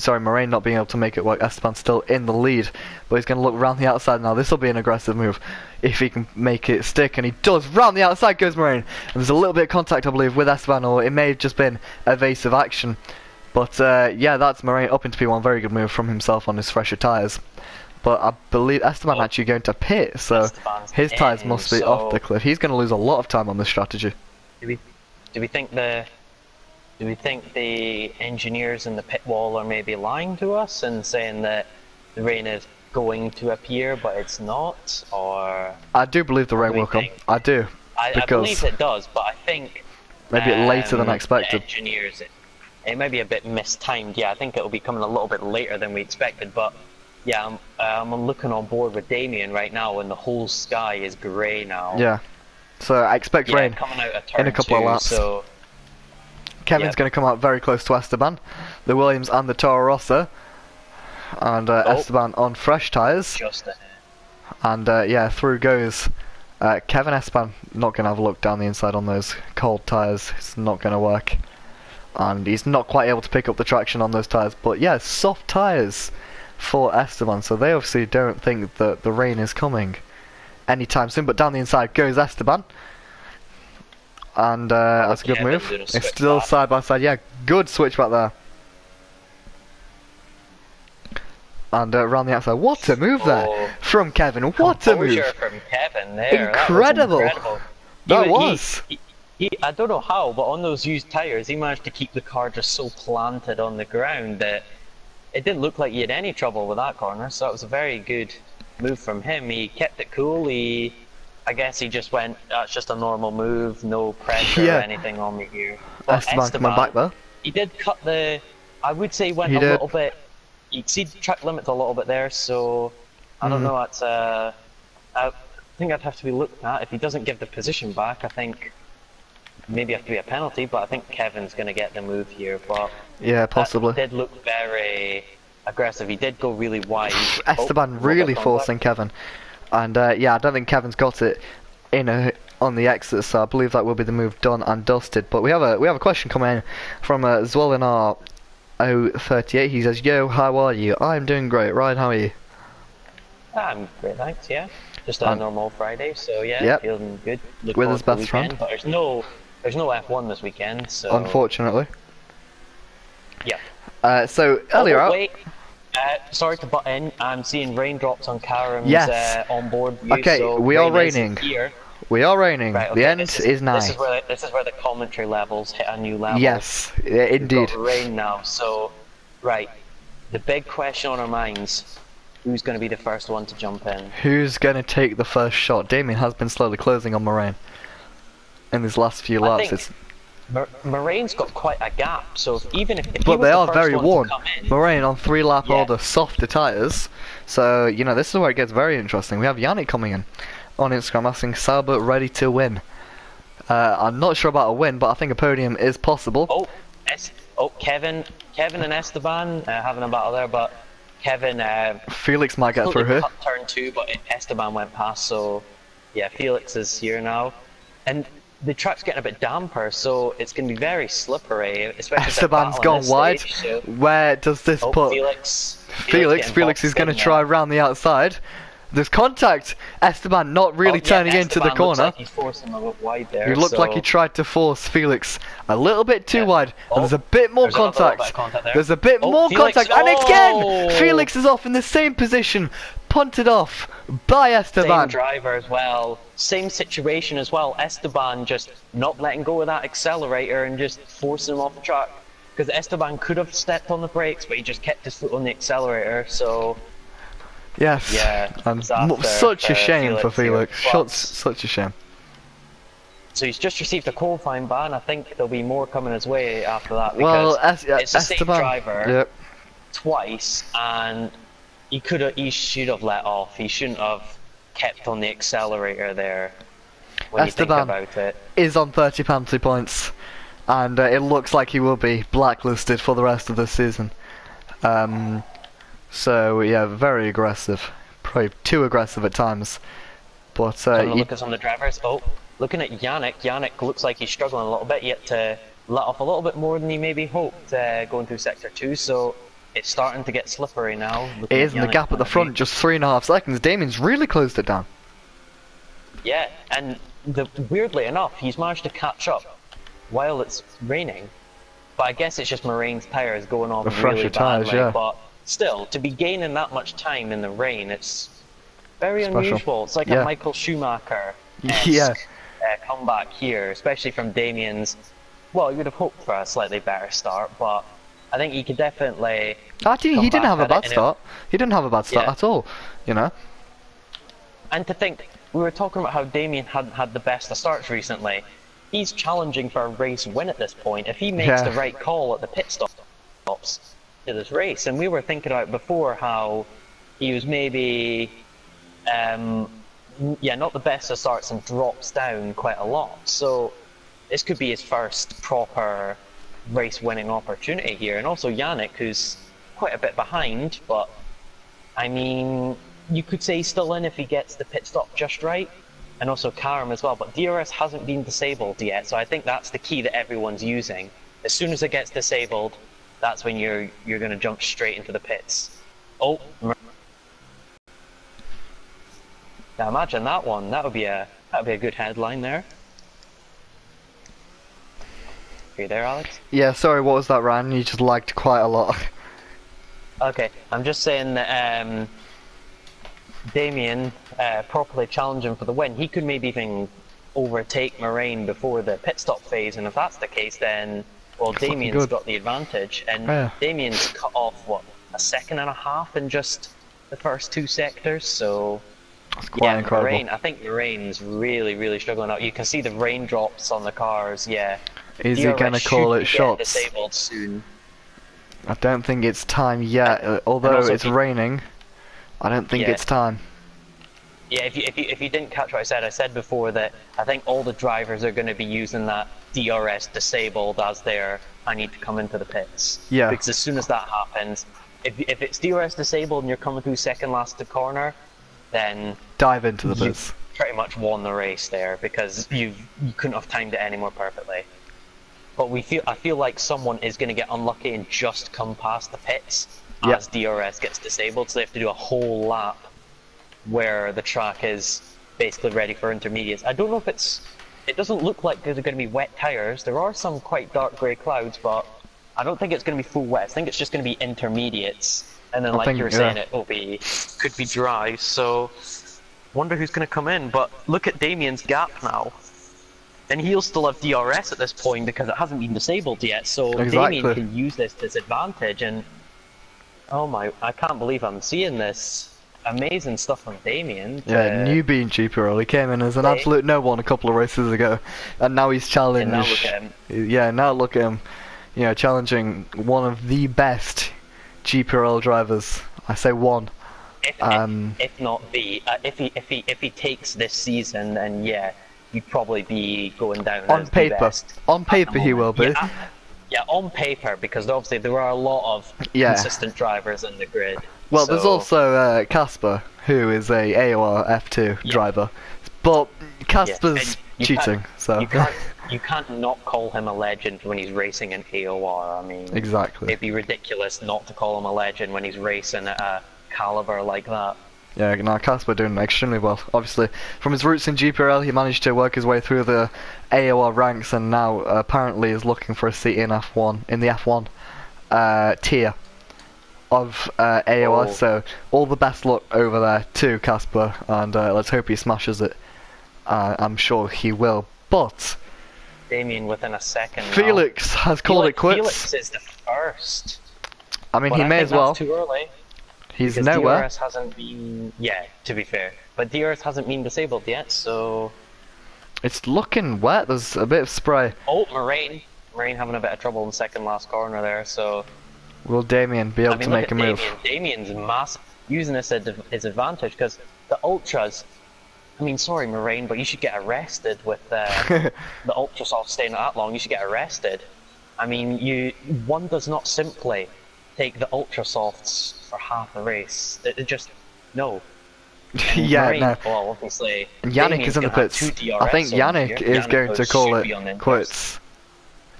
Moraine not being able to make it work. Esteban still in the lead, but he's going to look round the outside now. This will be an aggressive move if he can make it stick, and he does. Round the outside goes Moraine, and there's a little bit of contact, I believe, with Esteban, or it may have just been evasive action. But yeah, that's Moraine up into P1. Very good move from himself on his fresher tyres. But I believe Esteban actually going to pit, so Esteban's his tyres in, must be so- off the cliff. He's going to lose a lot of time on this strategy. Do we think the engineers in the pit wall are maybe lying to us and saying that the rain is going to appear but it's not, or I do believe the rain do we will come. think? I do. I Because believe it does, but I think maybe later than expected. The engineers, it may be a bit mistimed. Yeah, I think it'll be coming a little bit later than we expected, but yeah, I'm looking on board with Damien right now, and the whole sky is grey now. Yeah. So I expect rain coming out of turn in a couple of 2, laps. So Kevin's Yep. going to come out very close to Esteban, the Williams and the Toro Rosso, and Esteban on fresh tyres, just ahead. and yeah, through goes Kevin. Esteban not going to have a look down the inside on those cold tyres. It's not going to work, and he's not quite able to pick up the traction on those tyres. But yeah, soft tyres for Esteban, so they obviously don't think that the rain is coming anytime soon. But down the inside goes Esteban, and that's a good Kevin move. did a It's switch still back. side by side. Yeah, good switch back there. And around the outside, what a move there Oh, from Kevin! What a composure move! from Kevin there. Incredible. That was incredible. That He- was. I don't know how, but on those used tires, he managed to keep the car just so planted on the ground that it didn't look like he had any trouble with that corner. So it was a very good move from him. He kept it cool. I guess he just went, that's just a normal move, no pressure Yeah. or anything on me here. But Esteban coming back there. he did cut the, I would say went He a did. little bit, he exceeded track limits a little bit there, so I don't know, it's I think I'd have to be looked at. If he doesn't give the position back, I think maybe have to be a penalty, but I think Kevin's going to get the move here. But Yeah, possibly. that did look very aggressive. He did go really wide. Esteban really forcing Kevin, and yeah, I don't think Kevin's got it on the exit, so I believe that will be the move done and dusted. But we have a question coming in from Zwolinar 038. He says, "Yo, how are you? I'm doing great. Ryan, how are you?" I'm great, thanks. Yeah, just a normal Friday, so yeah, Yep. feeling good. Look With forward his to the best friend. weekend, but there's no F1 this weekend, so Unfortunately. yeah. So earlier out. Wait, sorry to butt in. I'm seeing raindrops on Karam's Yes. onboard view. Okay, so we are rain isn't raining. Here. We are raining. Right, The okay, end is nigh. This is where the commentary levels hit a new level. Yes, We've indeed. got rain now, so right. The big question on our minds: who's going to be the first one to jump in? Who's going to take the first shot? Damien has been slowly closing on Moraine in these last few I laps. think Moraine's got quite a gap, so even if he But was they the are first very one to worn. come in, Moraine on 3-lap Yeah. order, softer tyres. So, you know, this is where it gets very interesting. We have Yannick coming in on Instagram asking, Sauber ready to win? I'm not sure about a win, but I think a podium is possible. Kevin and Esteban having a battle there, but Kevin Felix might get through completely here. cut turn 2, but Esteban went past, so yeah, Felix is here now. And the track's getting a bit damper, so it's going to be very slippery, especially if they're Esteban's battling gone this wide. stage, so- Where does this put Felix Felix? getting Felix is boxed going to in try now. round the outside. There's contact. Esteban not really turning into the Esteban corner. looks like he's forcing him a bit wide there. He looked like he tried to force Felix a little bit too Yeah. wide, and there's a bit more There's another little contact. bit of contact there. There's a bit more Felix, contact, and again, oh! Felix is off in the same position, punted off by Same Esteban. driver as well, same situation as well. Esteban just not letting go of that accelerator and just forcing him off the track. Because Esteban could have stepped on the brakes, but he just kept his foot on the accelerator, so... Yes, Yeah, and disaster such a for shame for Felix Felix. here. But- Such a shame. So he's just received a qualifying ban. I think there'll be more coming his way after that, Well, because it's the same Esteban. driver Yep. twice, and he should have let off. He shouldn't have kept on the accelerator there. When Esteban you think about it. is on 30 penalty points, and it looks like he will be blacklisted for the rest of the season. So yeah, very aggressive, probably too aggressive at times. But Having a look at some of the drivers. Oh, looking at Yannick. Yannick looks like he's struggling a little bit, yet to let off a little bit more than he maybe hoped going through sector 2. So it's starting to get slippery now. it is in the gap at the front, just 3.5 seconds. Damien's really closed it down. Yeah, and weirdly enough, he's managed to catch up while it's raining. But I guess it's just Moraine's tyres going on The really fresher tyres, badly. yeah. But still, to be gaining that much time in the rain, it's very Special. unusual. It's like Yeah. a Michael Schumacher Yeah. comeback here, especially from Damien's. Well, you would have hoped for a slightly better start, but I think he could definitely. Actually, come he didn't back have a at it bad in start. He didn't have a bad start Yeah. at all, you know. And to think, we were talking about how Damien hadn't had the best of starts recently. He's challenging for a race win at this point. If he makes Yeah. the right call at the pit stops to this race, and we were thinking about before how he was maybe, not the best of starts and drops down quite a lot. So this could be his first proper race-winning opportunity here. And also Yannick, who's quite a bit behind, but I mean, you could say he's still in if he gets the pit stop just right. And also Karam as well, but DRS hasn't been disabled yet, so I think that's the key that everyone's using. As soon as it gets disabled, that's when you're going to jump straight into the pits. Oh, now imagine that one. That would be a good headline there. Are you there, Alex? Yeah, sorry, what was that, Ryan? You just lagged quite a lot. Okay, I'm just saying that Damien properly challenging for the win. He could maybe even overtake Moraine before the pit stop phase, and if that's the case, then well, Damien's got the advantage, and Yeah. Damien's cut off what, a second and a half in just the first 2 sectors. So That's quite incredible. Moraine, I think Moraine's really struggling out. You can see the raindrops on the cars. Yeah. Is he DRS gonna call should it be shots? disabled soon. I don't think it's time yet. Although also it's raining, I don't think Yeah. it's time. Yeah, if you didn't catch what I said before that I think all the drivers are going to be using that DRS disabled as their I need to come into the pits. Yeah. Because as soon as that happens, if it's DRS disabled and you're coming through second last to corner, then Dive into the you bits. pretty much won the race there because you couldn't have timed it any more perfectly. But I feel like someone is going to get unlucky and just come past the pits as DRS gets disabled, so they have to do a whole lap where the track is basically ready for intermediates. I don't know if it doesn't look like there's going to be wet tyres. There are some quite dark grey clouds, but I don't think it's going to be full wet. I think it's just going to be intermediates, and then like you were saying, it could be dry. So wonder who's going to come in. But look at Damien's gap now, and he'll still have DRS at this point because it hasn't been disabled yet. So Damien can use this disadvantage, and oh my, I can't believe I'm seeing this. Amazing stuff from Damien. Yeah, newbie in Gprl. He came in as an absolute no one a couple of races ago, and now he's challenged. And now look at him. Yeah, now look at him. You know, challenging one of the best Gprl drivers. I say one. If not the, if he takes this season, then yeah, he'd probably be going down on as paper. The best On paper, he will be. Yeah, on paper, because obviously there are a lot of consistent drivers in the grid. Well, there's also Casper, who is a AOR F2 driver, but Casper's cheating, so you can't not call him a legend when he's racing in AOR. I mean, exactly. It'd be ridiculous not to call him a legend when he's racing at a caliber like that. Yeah, now Casper doing extremely well. Obviously, from his roots in Gprl, he managed to work his way through the AOR ranks, and now apparently is looking for a seat in F1 in the F1 tier of AOR. So all the best luck over there to Casper, and let's hope he smashes it. I'm sure he will. But Damien within a second. Felix has called it quits. Felix is the first. I mean, he may as well. That's too early. He's nowhere. DRS hasn't been. Yeah, to be fair, but DRS hasn't been disabled yet, so. It's looking wet. There's a bit of spray. Oh, Moraine having a bit of trouble in second last corner there. So. Will Damien be able to make a move? Damien's massive, using this at his advantage because the ultras. I mean, sorry, Moraine, but you should get arrested with the ultra soft staying that long. You should get arrested. I mean, one does not simply take the ultra softs for half the race. It just no. Yeah, Moraine, no. Well, obviously. Yannick is in the pits. I think Yannick is going to call it quits.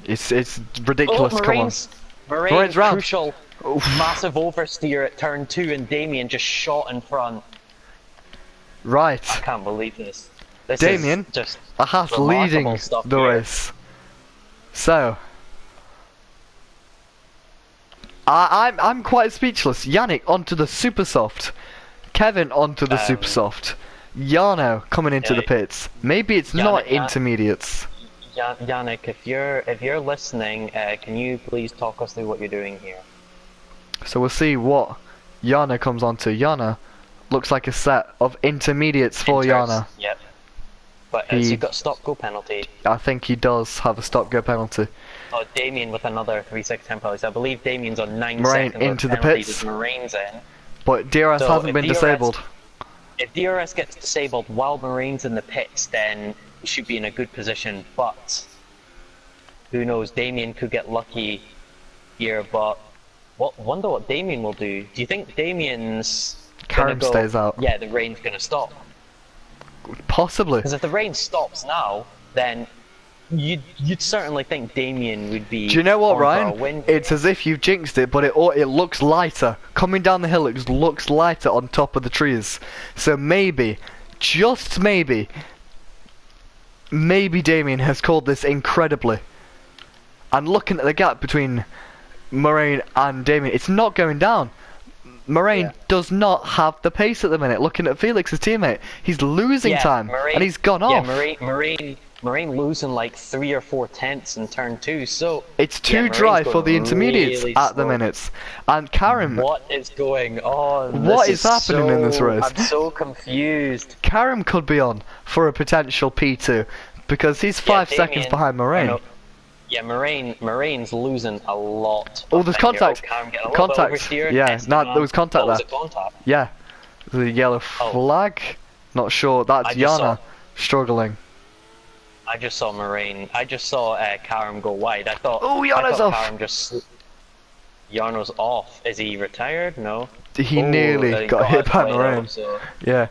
It's ridiculous. Come on. Moraine's crucial, massive oversteer at turn 2, and Damien just shot in front. Right. I can't believe this. Damien is just a Haas leading the race. So I'm quite speechless. Yannick onto the super soft, Kevin onto the super soft, Jarno coming into the pits. Maybe it's not intermediates. Yannick, if you're listening, can you please talk us through what you're doing here? So we'll see what Jarno comes onto. Jarno looks like a set of intermediates for Jarno. Yep. But has he got stop-go penalty? I think he does have a stop-go penalty. Oh, Damien with another 3-6-10 penalties. I believe Damien's on 9 Moraine seconds into the pits. Moraine's in. But DRS hasn't been disabled. If DRS gets disabled while Moraine's in the pits, then he should be in a good position, but who knows, Damien could get lucky here, but wonder what Damien will do. Do you think Damien's Karen stays out? Yeah, the rain's gonna stop. Possibly. Because if the rain stops now, then you'd certainly think Damien would be. Do you know what, on for a Ryan? win. It's as if you jinxed it, but it looks lighter. Coming down the hill, it looks lighter on top of the trees. So maybe, just maybe Damien has called this incredibly. And looking at the gap between Moraine and Damien, it's not going down. Moraine does not have the pace at the minute. Looking at Felix's teammate, he's losing time, and he's gone off. Moraine losing like 3 or 4 tenths in turn 2, so it's too dry for the intermediates really at the minutes. And Karim, what is going on? What is happening in this race? I'm so confused. Karim could be on for a potential P2 because he's 5 seconds behind Moraine. Yeah, Moraine's losing a lot. Oh, there's contact. Contact. Yeah, there was contact there. Was it contact? Yeah, the yellow flag. Not sure. That's Yana struggling. I just saw Moraine. I just saw Karim go wide. I thought. Oh, Yana's off. Karim Yarno's off. Is he retired? No. He nearly got hit by Moraine. So. Yeah.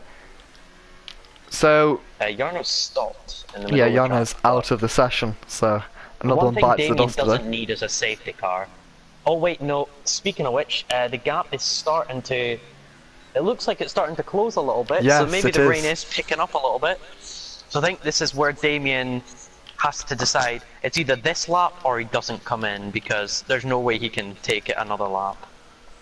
So. Yarno's stopped in the middle. Yeah, Yarno's out of the session. So another one bites the dust. One thing Damien doesn't need is a safety car. Oh wait, no. Speaking of which, the gap is starting to. It looks like it's starting to close a little bit. Yes, so maybe the rain is picking up a little bit. So I think this is where Damien has to decide. It's either this lap or he doesn't come in because there's no way he can take it another lap.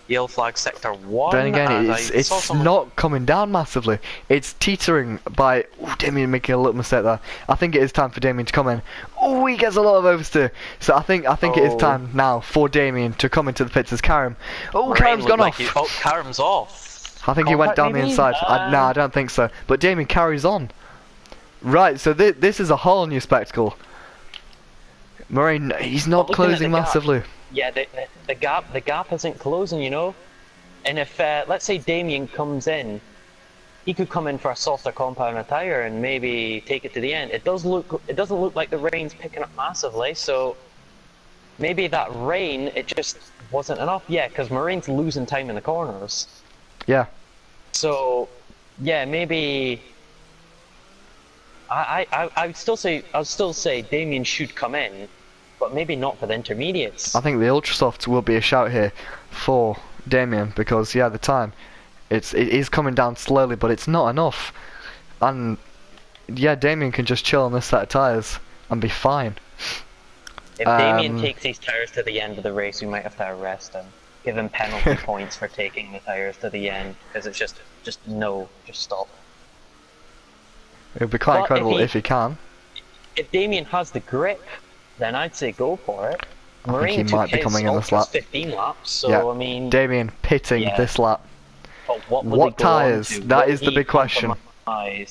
Yellow flag sector 1. Then again, it's not coming down massively. It's teetering by. Oh, Damien making a little mistake there. I think it is time for Damien to come in. Oh, he gets a lot of oversteer. So I think it is time now for Damien to come into the pits as Karim. Oh, Karim's gone off. Karim's off. I think he went down the inside. No, I don't think so. But Damien carries on. Right, so this is a whole new spectacle. Moraine, he's not closing massively. Yeah, the gap isn't closing, you know. And if let's say Damien comes in, he could come in for a softer compound tire and maybe take it to the end. It doesn't look like the rain's picking up massively, so maybe that rain it just wasn't enough. Yeah, because Moraine's losing time in the corners. Yeah. So yeah, maybe. I would still say Damien should come in, but maybe not for the intermediates. I think the Ultrasofts will be a shout here for Damien because yeah, the time it is coming down slowly, but it's not enough. And yeah, Damien can just chill on this set of tires and be fine. If Damien takes these tires to the end of the race, we might have to arrest him, give him penalty points for taking the tires to the end because it's just stop. It would be quite incredible if he can. If Damien has the grip, then I'd say go for it. I think he might be coming in this lap. 15 laps, so yeah. I mean. Damien pitting this lap. But what tyres? That is the big question. I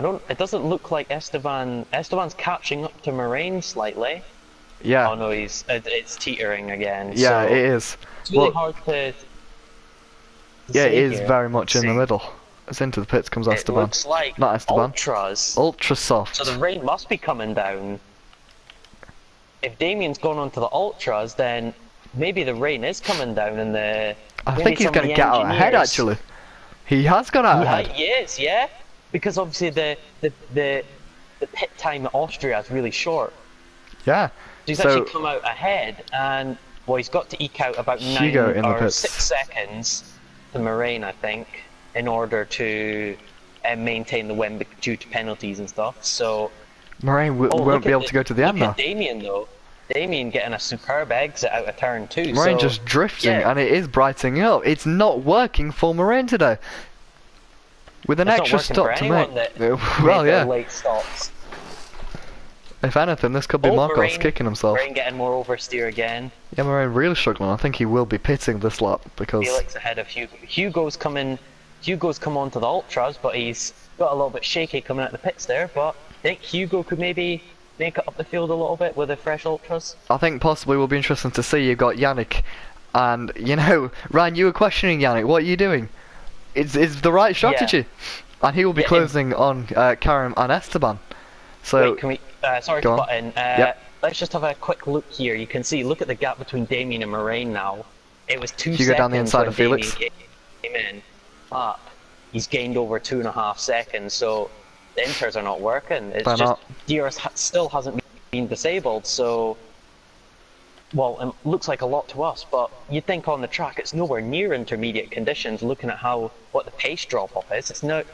don't. It doesn't look like Esteban's catching up to Moraine slightly. Yeah. Oh no, it's teetering again. Yeah, so it is. It's really hard to. Yeah, it is very much in the middle. As into the pits comes Esteban. It looks like not Esteban. Ultra soft. So the rain must be coming down. If Damien's gone onto the Ultras, then maybe the rain is coming down and the. I think he's going to get out ahead actually. He has gone out ahead. He is, yeah. Because obviously the pit time at Austria is really short. Yeah. So he's actually come out ahead and well he's got to eke out about 9 or 6 seconds to Moraine, I think, in order to maintain the win due to penalties and stuff. So Moraine won't be able to go to the end now. Damien though. Damien getting a superb exit out of turn 2. Moraine just drifting and it is brightening up. It's not working for Moraine today. With an extra stop to make. Well, yeah. Late stops. If anything, this could be Marcos kicking himself. Moraine getting more oversteer again. Yeah, Moraine really struggling. I think he will be pitting this lap because Felix ahead of Hugo. Hugo's come onto the Ultras, but he's got a little bit shaky coming out the pits there. But I think Hugo could maybe make it up the field a little bit with the fresh Ultras. I think possibly will be interesting to see. You've got Yannick, and you know, Ryan, you were questioning Yannick. What are you doing? It's the right strategy, and he will be closing on Karim and Esteban. So wait, can we? Sorry to butt in. Let's just have a quick look here. You can see. Look at the gap between Damien and Moraine now. It was 2 seconds. You go down the inside of Felix. Came in, but he's gained over 2.5 seconds. So the inters are not working. It's They're just not. DRS still hasn't been disabled, so well, it looks like a lot to us, but you'd think on the track it's nowhere near intermediate conditions. Looking at what the pace drop off is, it's not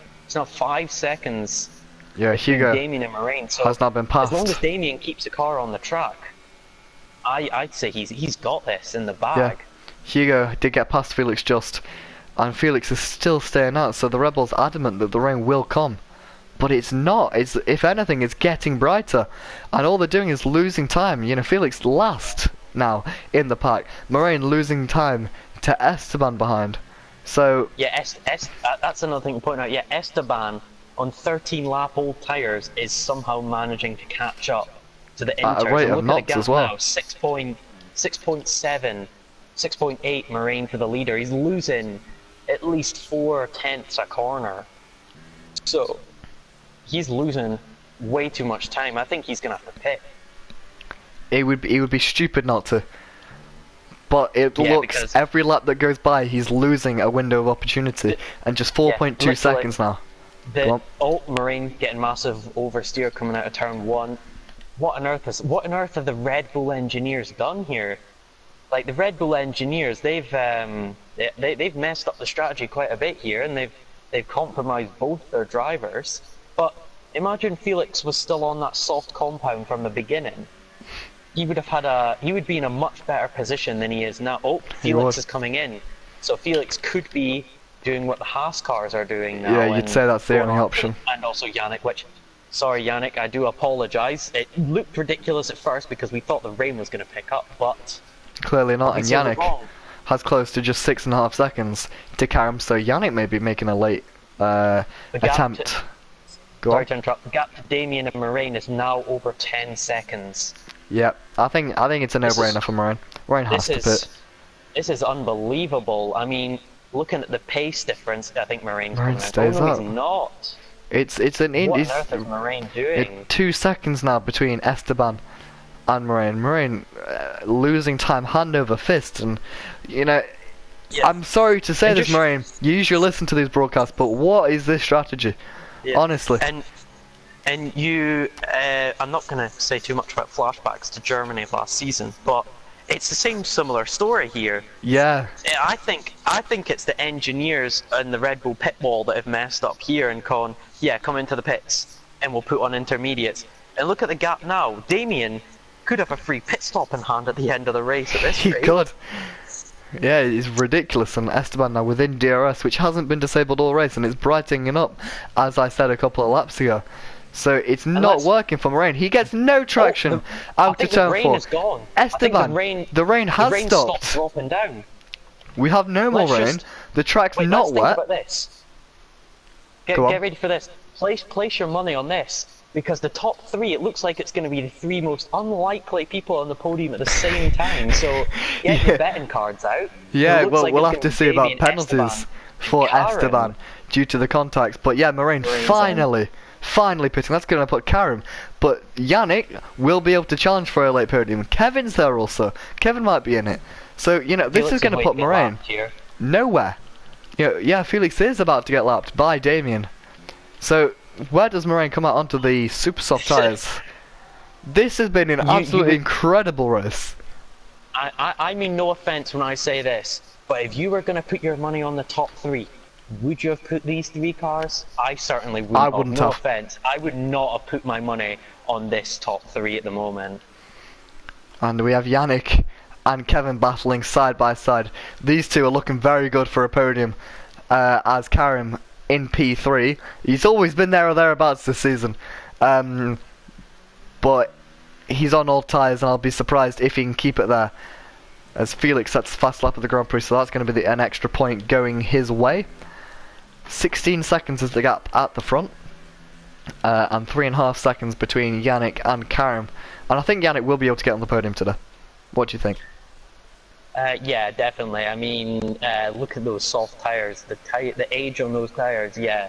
5 seconds Yeah, between Hugo Damien and Moraine. So has not been as long as passed. Damien keeps the car on the track, I'd say he's got this in the Yeah, bag. Hugo did get past Felix just, and Felix is still staying out. So the Red Bull's adamant that the rain will come, but it's not. It's, if anything, it's getting brighter, and all they're doing is losing time. You know, Felix last now in the pack. Moraine losing time to Esteban behind. So Yeah, that's another thing to point out. Yeah, Esteban on 13 lap old tyres is somehow managing to catch up to the at a Inters. rate And of look at the knots gap as well. now, 6.7, 6.8 Moraine for the leader. He's losing at least 4/10 a corner. So he's losing way too much time. I think he's going to have to pit. It would be stupid not to. But it Yeah, looks because- every lap that goes by, he's losing a window of opportunity, and just 4.2 literally. seconds now. Go on. Moraine getting massive oversteer coming out of turn 1. What on earth have the Red Bull engineers done here? Like the Red Bull engineers, they've messed up the strategy quite a bit here, and they've compromised both their drivers. But imagine Felix was still on that soft compound from the beginning. He would be in a much better position than he is now. Oh, Felix is coming in, so Felix could be doing what the Haas cars are doing now. Yeah, you'd say that's the going only on option. And also Yannick, which, sorry Yannick, I do apologise. It looked ridiculous at first because we thought the rain was going to pick up, but Clearly not, and obviously we're Yannick wrong. has close to just 6.5 seconds to Karam, so Yannick may be making a late gap attempt. Go Sorry on. to interrupt. The gap to Damien and Moraine is now over 10 seconds. Yeah, I think it's a no-brainer for Moraine. Moraine has to pit. This is unbelievable. I mean, looking at the pace difference, I think Moraine's Moraine coming out. stays Oh no, up. he's not. It's an What it's, on earth is Moraine doing? 2 seconds now between Esteban and Moraine. Moraine losing time hand over fist, and you know, Yeah. I'm sorry to say And this, just- Moraine. You usually listen to these broadcasts, but what is this strategy? Yeah. Honestly. And you, I'm not going to say too much about flashbacks to Germany last season, but it's the same similar story here. Yeah. I think it's the engineers and the Red Bull pit wall that have messed up here and gone, yeah, come into the pits and we'll put on intermediates. And look at the gap now. Damien could have a free pit stop in hand at the end of the race at this He rate. could. Yeah, it's ridiculous, and Esteban now within DRS, which hasn't been disabled all race, and it's brightening up, as I said a couple of laps ago. So it's not let's- working for Moraine. He gets no traction I out to think the turn rain 4. is gone. Esteban, I think the rain has the rain stopped. dropping down. We have no more Let's rain. just- The track's Wait, not let's think wet. about this. Get Go on. ready for this. Place your money on this, because the top 3, it looks like it's going to be the 3 most unlikely people on the podium at the same time. So get Yeah. your betting cards out. Yeah, It looks well, like we'll it's have to gonna see be about Damien, penalties Esteban, for Karen. Esteban due to the contacts. But yeah, Moraine finally pitting. That's going to put Karim. But Yannick will be able to challenge for a late podium. Kevin's there also. Kevin might be in it. So, you know, this Felix is going to way put get Moraine lapped here. nowhere. Yeah, Felix is about to get lapped by Damien. So, where does Moraine come out onto the super soft tyres? This has been an absolutely incredible race. I mean no offense when I say this, but if you were going to put your money on the top 3, would you have put these 3 cars? I certainly wouldn't. I wouldn't no have. offense. I would not have put my money on this top 3 at the moment. And we have Yannick and Kevin battling side by side. These two are looking very good for a podium, as Karim in P3. He's always been there or thereabouts this season. But he's on all tyres, and I'll be surprised if he can keep it there. As Felix sets the fast lap of the Grand Prix, so that's going to be an extra point going his way. 16 seconds is the gap at the front. And 3.5 seconds between Yannick and Karim. And I think Yannick will be able to get on the podium today. What do you think? Yeah, definitely. I mean, look at those soft tyres. The age on those tyres. Yeah,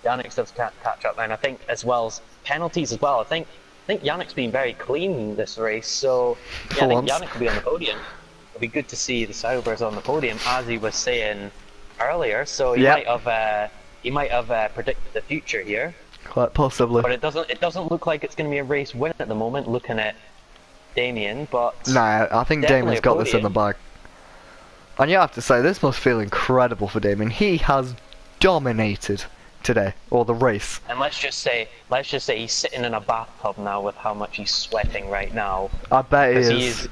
Yannick does catch up, and I think as well as penalties as well. I think Yannick's been very clean this race, so yeah, I think once. Yannick will be on the podium. It'll be good to see the Saubers on the podium, as he was saying earlier. So he Yep. might have predicted the future here. Quite possibly. But it doesn't look like it's going to be a race win at the moment, looking at Damien, but... Nah, I think definitely Damien's a got this in the podium. bag. And you have to say, this must feel incredible for Damien. He has dominated today, or the race. And let's just say he's sitting in a bathtub now with how much he's sweating right now. I bet he Because is.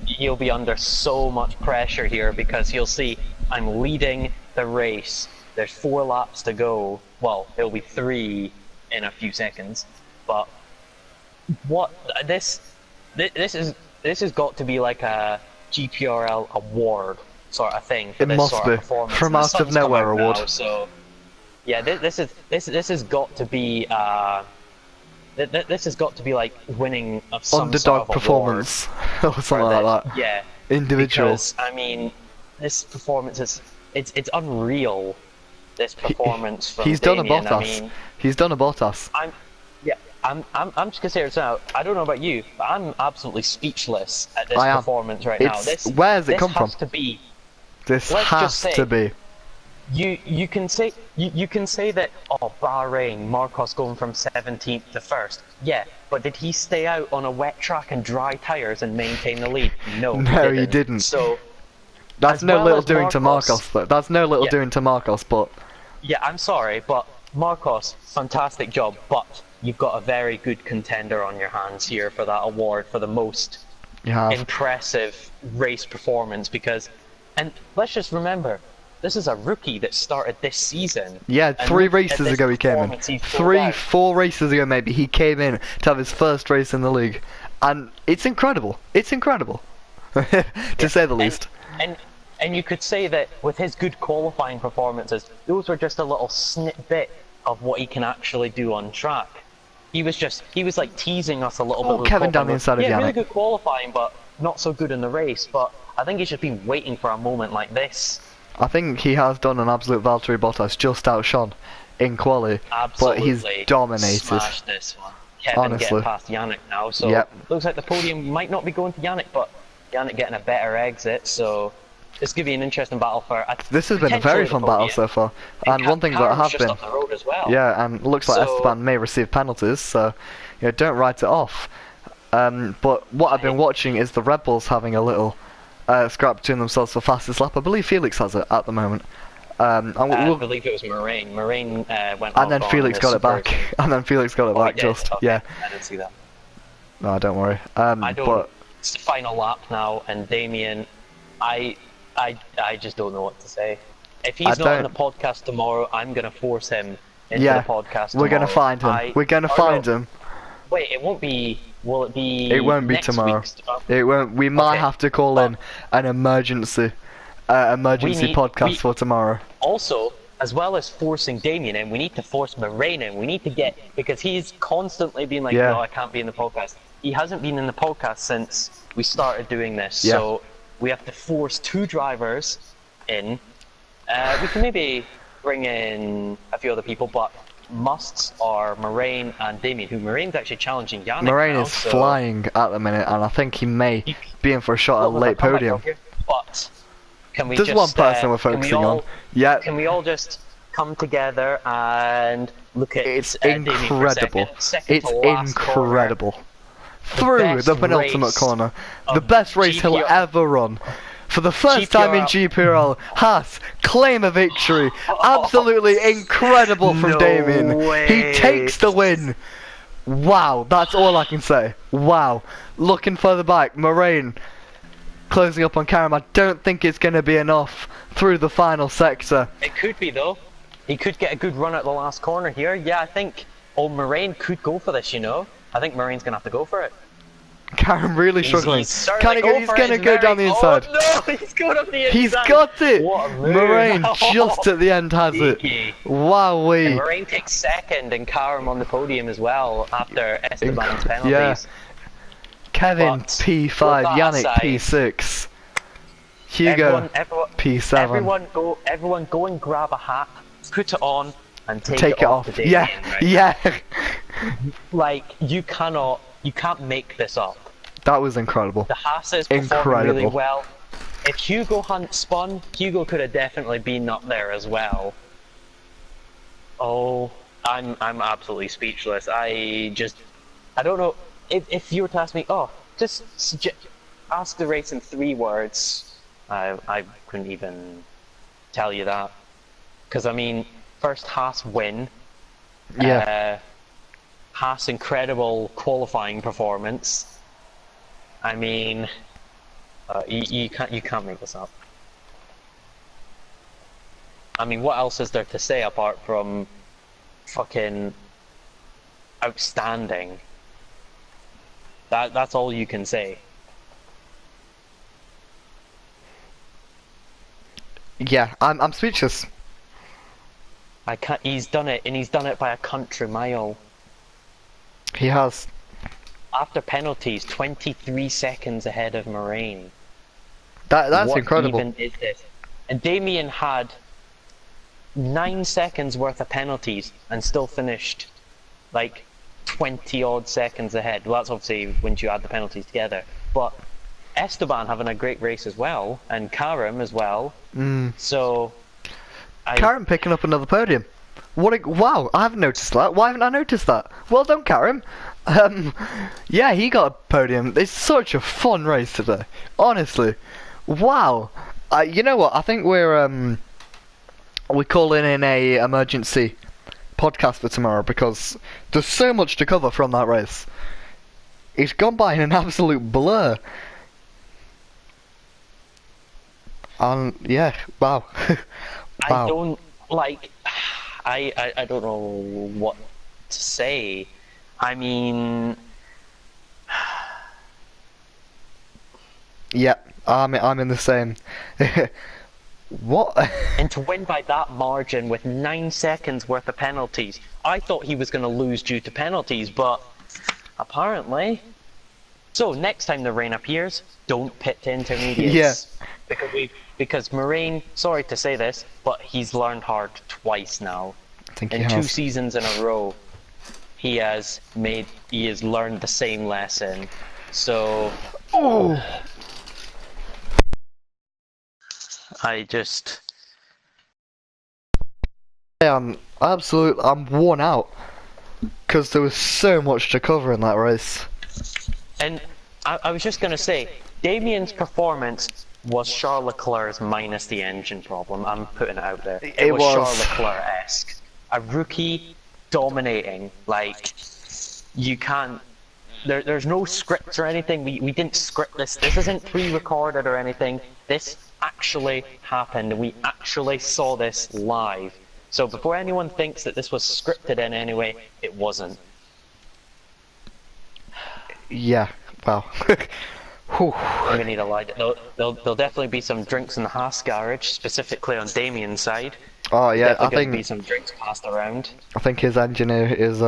he'll be under so much pressure here because he'll see, I'm leading the race. There's 4 laps to go. Well, it'll be 3 in a few seconds. But what this has got to be like a Gprl award sort of thing for It this must sort be. of performance. From And the Out of sun's come Nowhere out award. now, so yeah, this has got to be this has got to be like winning of some Underdog sort of performance. Or something for like that. Yeah, Individual. because I mean, this performance is it's unreal. This performance from He's done a Damien. Bottas. I mean, He's done a Bottas. I'm just gonna say this now. I don't know about you, but I'm absolutely speechless at this I am. performance right now. Where has it come from? This has to be. This Let's has just say- to be. You can say that, oh, Bahrain, Marcos going from 17th to 1st. Yeah, but did he stay out on a wet track and dry tyres and maintain the lead? No, No, he didn't. So That's as no well little as doing to Marcos, though. That's no little Yeah. doing to Marcos, but yeah, I'm sorry, but Marcos, fantastic job, but you've got a very good contender on your hands here for that award for the most you have. impressive race performance because, and let's just remember, this is a rookie that started this season. Yeah, and 3 look at races this ago he came in. performance he's pulled out. 4 races ago maybe, he came in to have his first race in the league. And it's incredible. It's incredible. To say the least. And you could say that with his good qualifying performances, those were just a little snippet of what he can actually do on track. He was like teasing us a little bit. Oh, with Kevin down qualifying. the inside of Yeah, really Yannick. good qualifying, but not so good in the race. But I think he's just been waiting for a moment like this. I think he has done an absolute Valtteri Bottas, just outshone in quali. Absolutely. But he's dominated. Smashed this one. Kevin Honestly. getting past Yannick now, so Yep. looks like the podium might not be going to Yannick, but Yannick getting a better exit, so this could be an interesting battle for. This has been a very fun battle so far. And one thing that has just been, up the road as well. yeah, and looks like So- Esteban may receive penalties, so don't write it off. But what I've been watching is the Red Bulls having a little scrap between themselves for fastest lap. I believe Felix has it at the moment. And I believe it was Moraine. Moraine went and then off Felix on got his it back. version. And then Felix got it Oh, he back did? just, Okay, yeah. I didn't see that. No, don't worry. I don't. But It's the final lap now, and Damien, I just don't know what to say. If he's not in the podcast tomorrow, I'm gonna force him into yeah, the podcast. we're gonna tomorrow. find him. We're gonna find him. Wait, it won't be. Will it be? It won't be next tomorrow. week's- It won't. We might Okay. have to call in an emergency podcast we- for tomorrow. Also, as well as forcing Damien in, we need to force Moraine in. We need to get, because he's constantly been like, Yeah. no, I can't be in the podcast. He hasn't been in the podcast since we started doing this, Yeah. so we have to force 2 drivers in. We can maybe bring in a few other people, but musts are Moraine and Damien, who Moraine's actually challenging Yannick Moraine now, is so flying at the minute, and I think he may He- be in for a shot at a Well, late come back podium. up here, but can we There's just, one person we're can we focusing all- on. Yeah, Can we all just come together and look at it's Damien for a incredible. second It's to last incredible. Through best the penultimate race corner, the of best race he'll GPR. ever run. For the first time in GPRL, Haas claim a victory. Absolutely incredible from No Damien. way. He takes the win. Wow, that's all I can say. Wow. Looking further back, Moraine closing up on Karam. I don't think it's going to be enough through the final sector. It could be though. He could get a good run at the last corner here. Yeah, I think. Oh, Moraine could go for this. You know, I think Moraine's gonna have to go for it. Karam really struggling. He's certainly He's for it. going to go down the inside. Oh no, he's going up the inside. He's got it! What a move. Moraine just at the end has it. Cheeky. And Wowee. Moraine takes second, and Karam on the podium as well after Esteban's penalties. Yeah. Kevin But P5, with that Yannick aside, P6, Hugo P7. Everyone go and grab a hat, put it on, and take Take it off. to Damien, Yeah, right? yeah. Like you can't make this up. That was incredible. The Haas performing Incredible. really well. If Hugo hadn't spun, Hugo could have definitely been up there as well. Oh, I'm absolutely speechless. I don't know if you were to ask me, oh, ask the race in 3 words. I couldn't even tell you that because I mean, first Haas win, Yeah. Haas incredible qualifying performance. I mean, you can't make this up. I mean, what else is there to say apart from fucking outstanding? That's all you can say. Yeah, I'm speechless. I can't. He's done it, and he's done it by a country mile. He has. After penalties, 23 seconds ahead of Moraine. That's What incredible. even is this? And Damien had 9 seconds worth of penalties and still finished like 20 odd seconds ahead. Well, that's obviously when you add the penalties together. But Esteban having a great race as well, and Karim as well. So Karim picking up another podium. Wow, I haven't noticed that. Why haven't I noticed that? Well done, Karim. Yeah, he got a podium. It's such a fun race today. Honestly. Wow. You know what? I think we're calling in a emergency podcast for tomorrow because there's so much to cover from that race. It's gone by in an absolute blur. Yeah, wow. I don't like. I don't know what to say. I mean, Yeah, I'm in the same. What? and to win by that margin with 9 seconds worth of penalties, I thought he was going to lose due to penalties, but apparently. So next time the rain appears, don't pit to intermediates. Yeah. Because Moraine, sorry to say this, but he's learned hard twice now. I think In he 2 has. seasons in a row, he has learned the same lesson. So Oh. I just I'm worn out because there was so much to cover in that race. and I was just gonna say, Damien's performance was Charles Leclerc's minus the engine problem. I'm putting it out there. It was Charles Leclerc-esque. A rookie dominating. Like, you can't. There's no scripts or anything. We didn't script this. This isn't pre-recorded or anything. This actually happened. We actually saw this live. So before anyone thinks that this was scripted in any way, it wasn't. Yeah, wow. Whew. I'm gonna need a light. There'll definitely be some drinks in the Haas garage, specifically on Damien's side. Oh yeah, Definitely gonna be some drinks passed around. I think his engineer is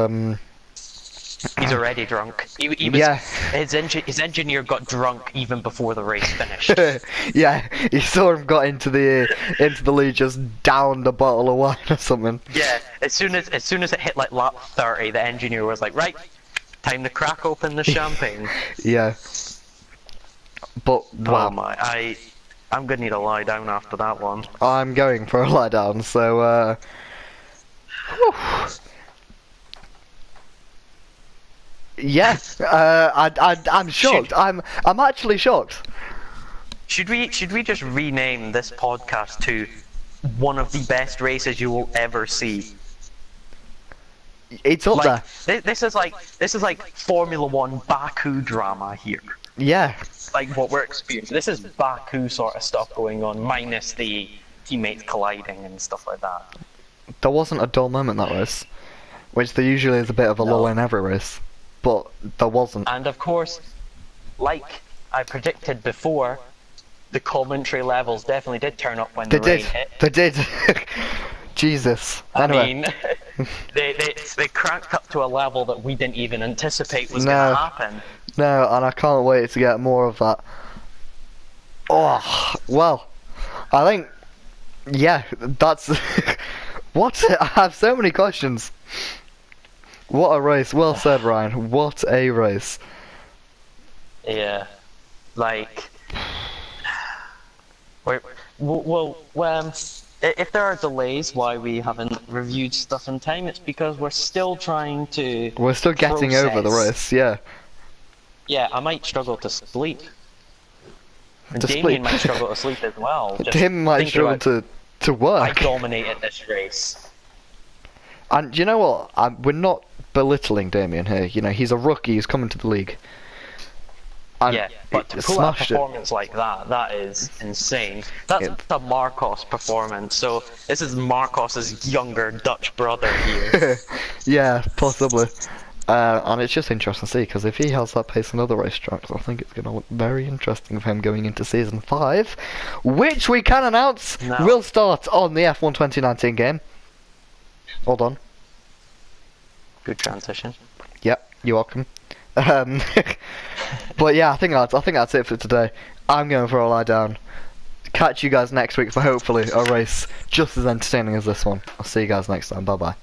He's already drunk. Yeah. His engineer got drunk even before the race finished. Yeah, he saw him got into the lead, just downed a bottle of wine or something. Yeah, as soon as it hit like lap 30, the engineer was like, right, time to crack open the champagne. Yeah. But wow. Oh my, I'm gonna need a lie down after that one. I'm going for a lie down, so whew. Yeah, I'm shocked. I'm actually shocked. Should we just rename this podcast to one of the best races you will ever see? It's up there. This is like Formula One Baku drama here. Yeah. Like what we're experiencing. This is Baku sort of stuff going on, minus the teammates colliding and stuff like that. There wasn't a dull moment that race, which there usually is a bit of a lull in every race, but there wasn't. And of course, like I predicted before, the commentary levels definitely did turn up when the rain hit. They did. Jesus. Anyway. I mean, they cranked up to a level that we didn't even anticipate was going to happen. No, and I can't wait to get more of that. Oh, well, I think, yeah, that's... What? I have so many questions. What a race. Well said, Ryan. What a race. Yeah. Like... If there are delays why we haven't reviewed stuff in time, it's because we're still trying to We're still getting over the race, yeah. Yeah, I might struggle to sleep. And To Damien sleep. might struggle to sleep as well. Just Damien might think struggle about to I work. dominated this race. And you know what? We're not belittling Damien here. You know, he's a rookie. He's coming to the league. And Yeah, but to pull out a performance like that, that is insane. That's a Marcos performance. So this is Marcos's younger Dutch brother here. Yeah, possibly. And it's just interesting to see, because if he has that pace in other racetracks, I think it's going to look very interesting for him going into Season 5, which we can announce will start on the F1 2019 game. Hold on. Good transition. Yep, you're welcome. But yeah, I think that's it for today. I'm going for a lie down. Catch you guys next week for hopefully a race just as entertaining as this one. I'll see you guys next time. Bye bye.